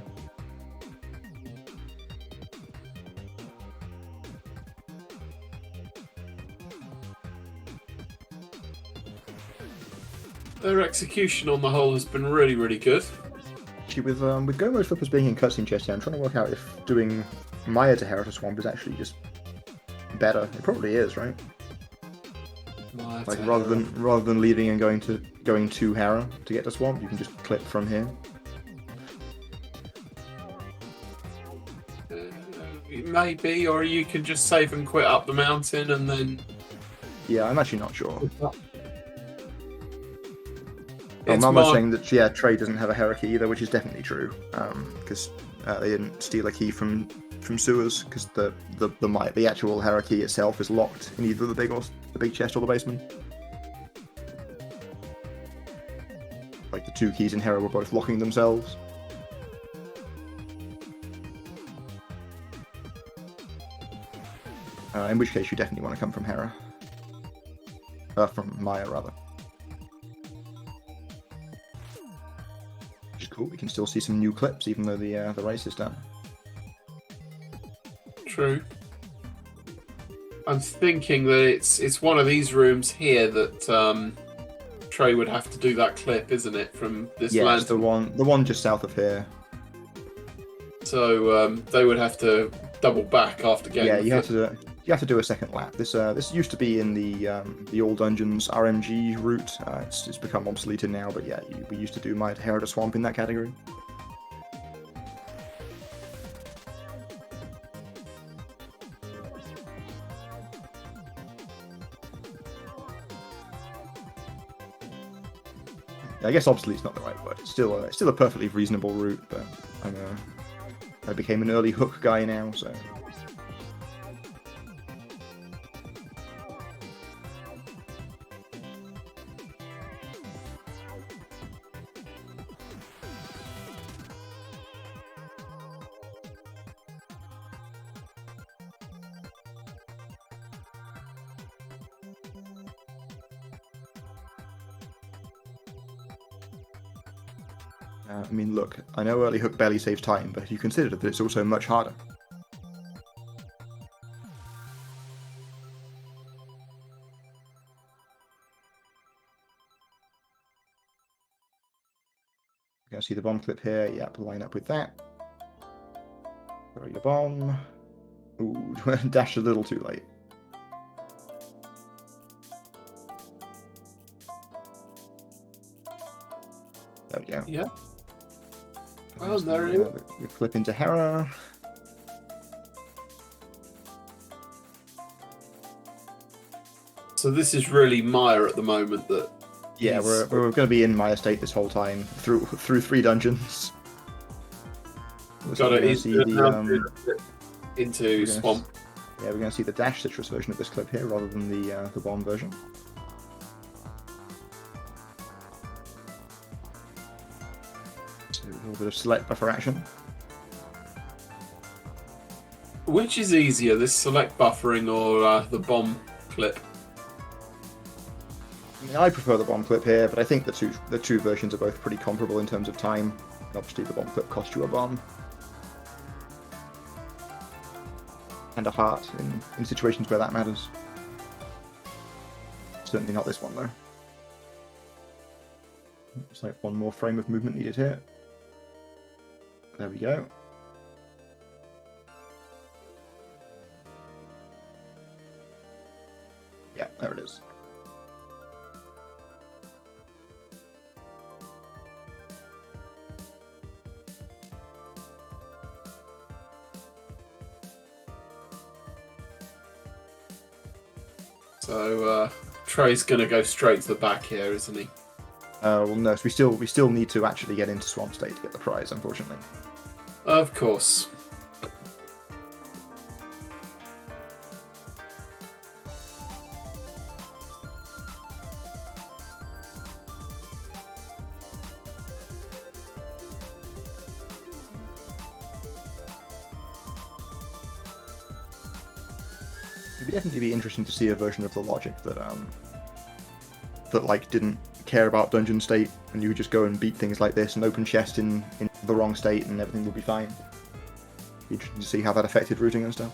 Their execution on the whole has been really, really good.
Actually, with Gomo's flippers being in cutscene chest here, I'm trying to work out if doing Maya to Hera to Swamp is actually just better. It probably is, right? Like rather than leaving and going to Hera to get to Swamp, you can just clip from here.
Maybe, or you can just save and quit up the mountain and then.
Yeah, I'm actually not sure.
It's
Mama's saying that Trey doesn't have a Hera key either, which is definitely true, because they didn't steal a key from sewers, because the actual Hera key itself is locked in either the big chest or the basement. Like the two keys in Hera were both locking themselves. In which case you definitely want to come from Hera. From Maya rather. Which is cool. We can still see some new clips even though the race is done.
True. I'm thinking that it's one of these rooms here that Trey would have to do that clip, isn't it, from this
land?
land?
It's the one just south of here.
So they would have to double back after getting.
Yeah, you have to do a second lap. This used to be in the old dungeons RMG route. It's become obsoleted now, but yeah, we used to do Maya to Hera to Swamp in that category. I guess obsolete's not the right word. It's still a perfectly reasonable route, but I became an early hook guy now, so. I mean, look, I know early hook barely saves time, but if you consider that it's also much harder. You can see the bomb clip here. Yep, line up with that. Throw your bomb. Ooh, dashed a little too late. There we go.
Yeah. Well, there it is.
We flip into Hera.
So this is really Maya at the moment that.
Yeah, we're going to be in Maya state this whole time through 3 dungeons.
Got to into Swamp.
Yeah, we're going to see the dash citrus version of this clip here rather than the bomb version. So a little bit of select buffer action.
Which is easier, this select buffering or the bomb clip?
I mean, I prefer the bomb clip here, but I think the two versions are both pretty comparable in terms of time. Obviously, the bomb clip costs you a bomb. And a heart in situations where that matters. Certainly not this one, though. Looks like one more frame of movement needed here. There we go. Yeah, there it is.
So Trey's gonna go straight to the back here, isn't he?
Well, no. So we still need to actually get into Swamp State to get the prize, unfortunately.
Of course.
It'd definitely be interesting to see a version of the logic that that like didn't care about dungeon state, and you would just go and beat things like this and open chest in the wrong state, and everything will be fine. Be interesting to see how that affected routing and stuff.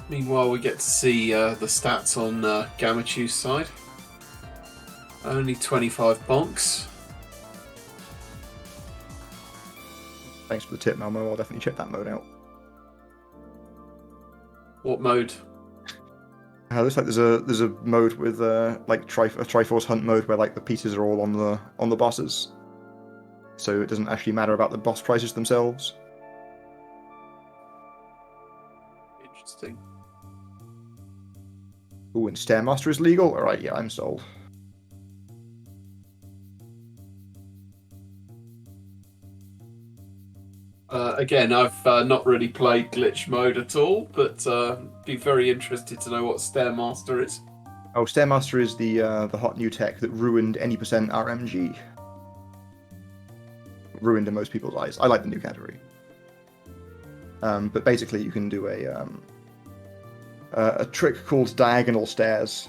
Meanwhile, we get to see the stats on Gammachoo's side. Only 25 bonks.
Thanks for the tip, Malmo. I'll definitely check that mode out.
What mode?
Looks like there's a mode with like a Triforce Hunt mode where like the pieces are all on the bosses, so it doesn't actually matter about the boss prices themselves.
Interesting.
Ooh, and Stairmaster is legal? Alright, yeah, I'm sold.
Again, I've not really played glitch mode at all, but be very interested to know what Stairmaster is.
Oh, Stairmaster is the hot new tech that ruined any percent RMG. Ruined in most people's eyes. I like the new category. But basically, you can do a trick called diagonal stairs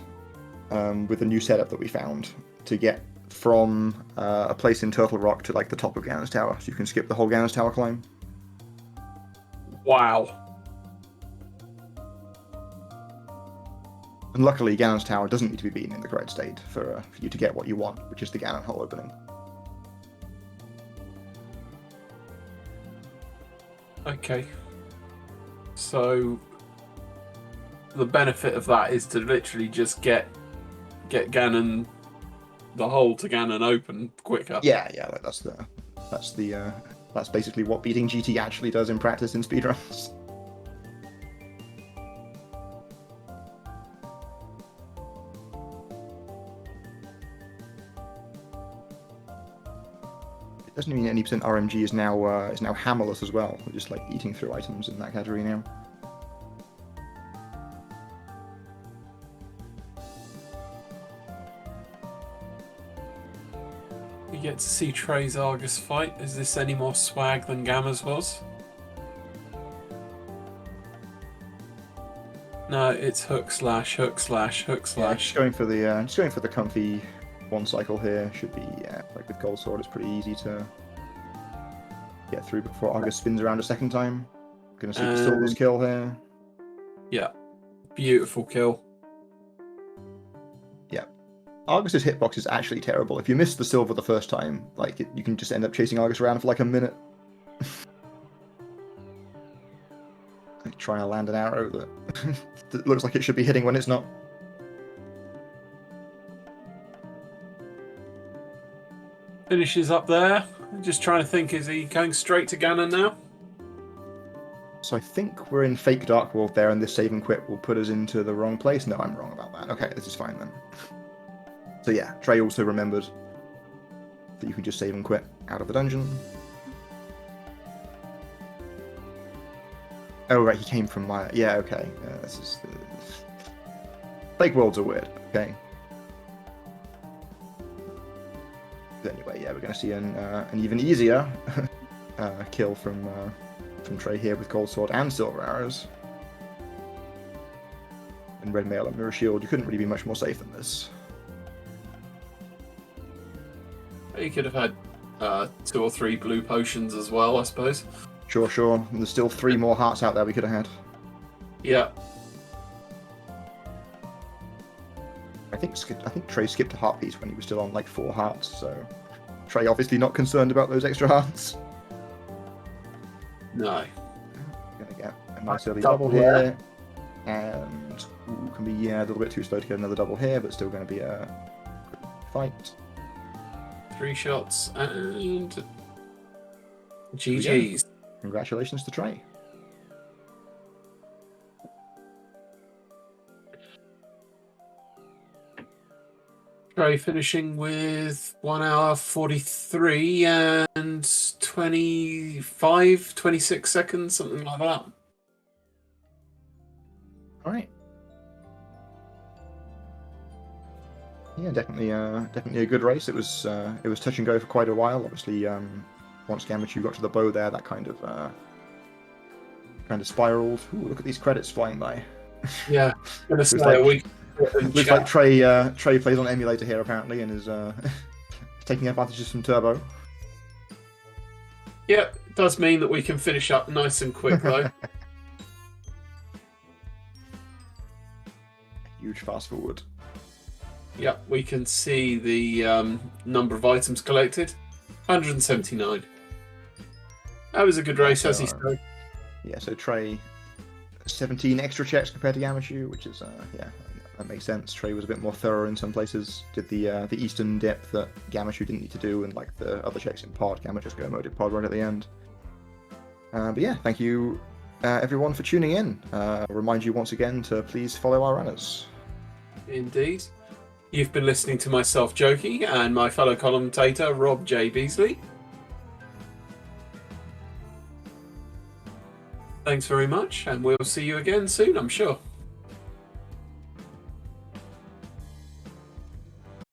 with a new setup that we found to get from a place in Turtle Rock to like the top of Gannon's Tower. So you can skip the whole Gannon's Tower climb.
Wow.
And luckily, Gannon's Tower doesn't need to be beaten in the correct state for you to get what you want, which is the Gannon hole opening.
Okay. So the benefit of that is to literally just get Ganon, the hole to Ganon open quicker.
Yeah, like that's basically what beating GT actually does in practice in speedruns. It doesn't mean any percent RMG is now hammerless as well. We're just like eating through items in that category now.
We get to see Trey's Argus fight. Is this any more swag than Gamma's was? No, it's hook slash, hook slash, hook slash.
Just going for the comfy one cycle here. Should be like with Gold Sword, it's pretty easy to get through before Argus spins around a second time. Gonna see the Silver's kill here.
Yeah, beautiful kill.
Argus's hitbox is actually terrible. If you miss the silver the first time, like you can just end up chasing Argus around for like a minute. Like trying to land an arrow that looks like it should be hitting when it's not.
Finishes up there. Just trying to think, is he going straight to Ganon now?
So I think we're in fake Dark World there, and this save and quit will put us into the wrong place. No, I'm wrong about that. Okay, this is fine then. So yeah, Trey also remembered that you can just save and quit out of the dungeon. Oh right, he came from my... Yeah, okay. This is... Fake worlds are weird, okay? But anyway, yeah, we're going to see an even easier kill from Trey here with Gold Sword and Silver Arrows. And Red Mail and Mirror Shield, you couldn't really be much more safe than this.
You could have had 2 or 3 blue potions as well, I suppose.
Sure. And there's still 3 more hearts out there we could have had.
Yeah.
I think Trey skipped a heart piece when he was still on like 4 hearts, so Trey obviously not concerned about those extra hearts.
No.
Gonna get a nice early double here. And can be a little bit too slow to get another double here, but still going to be a fight.
3 shots and GG's.
Congratulations to Trey.
Trey finishing with 1 hour 43 and 26 seconds, something like that.
All right. Yeah, definitely a good race. It was touch and go for quite a while. Obviously, once Gammachuu got to the bow there, that kind of kind of spiraled. Ooh, look at these credits flying by.
Yeah, gonna say
like-
a week.
Looks like Trey plays on emulator here apparently and is taking advantage of some turbo.
Yep, it does mean that we can finish up nice and quick though.
Huge fast forward.
Yep, we can see the number of items collected. 179. That was a good race, as he said.
Yeah, so Trey, 17 extra checks compared to Gammachuu, which is yeah, that makes sense. Trey was a bit more thorough in some places. Did the eastern depth that Gammachuu didn't need to do, and like the other checks in pod, Gamma just go moded pod right at the end. But yeah, thank you everyone for tuning in. Remind you once again to please follow our runners.
Indeed. You've been listening to myself, Jokey, and my fellow commentator, Rob J. Beasley. Thanks very much, and we'll see you again soon, I'm sure.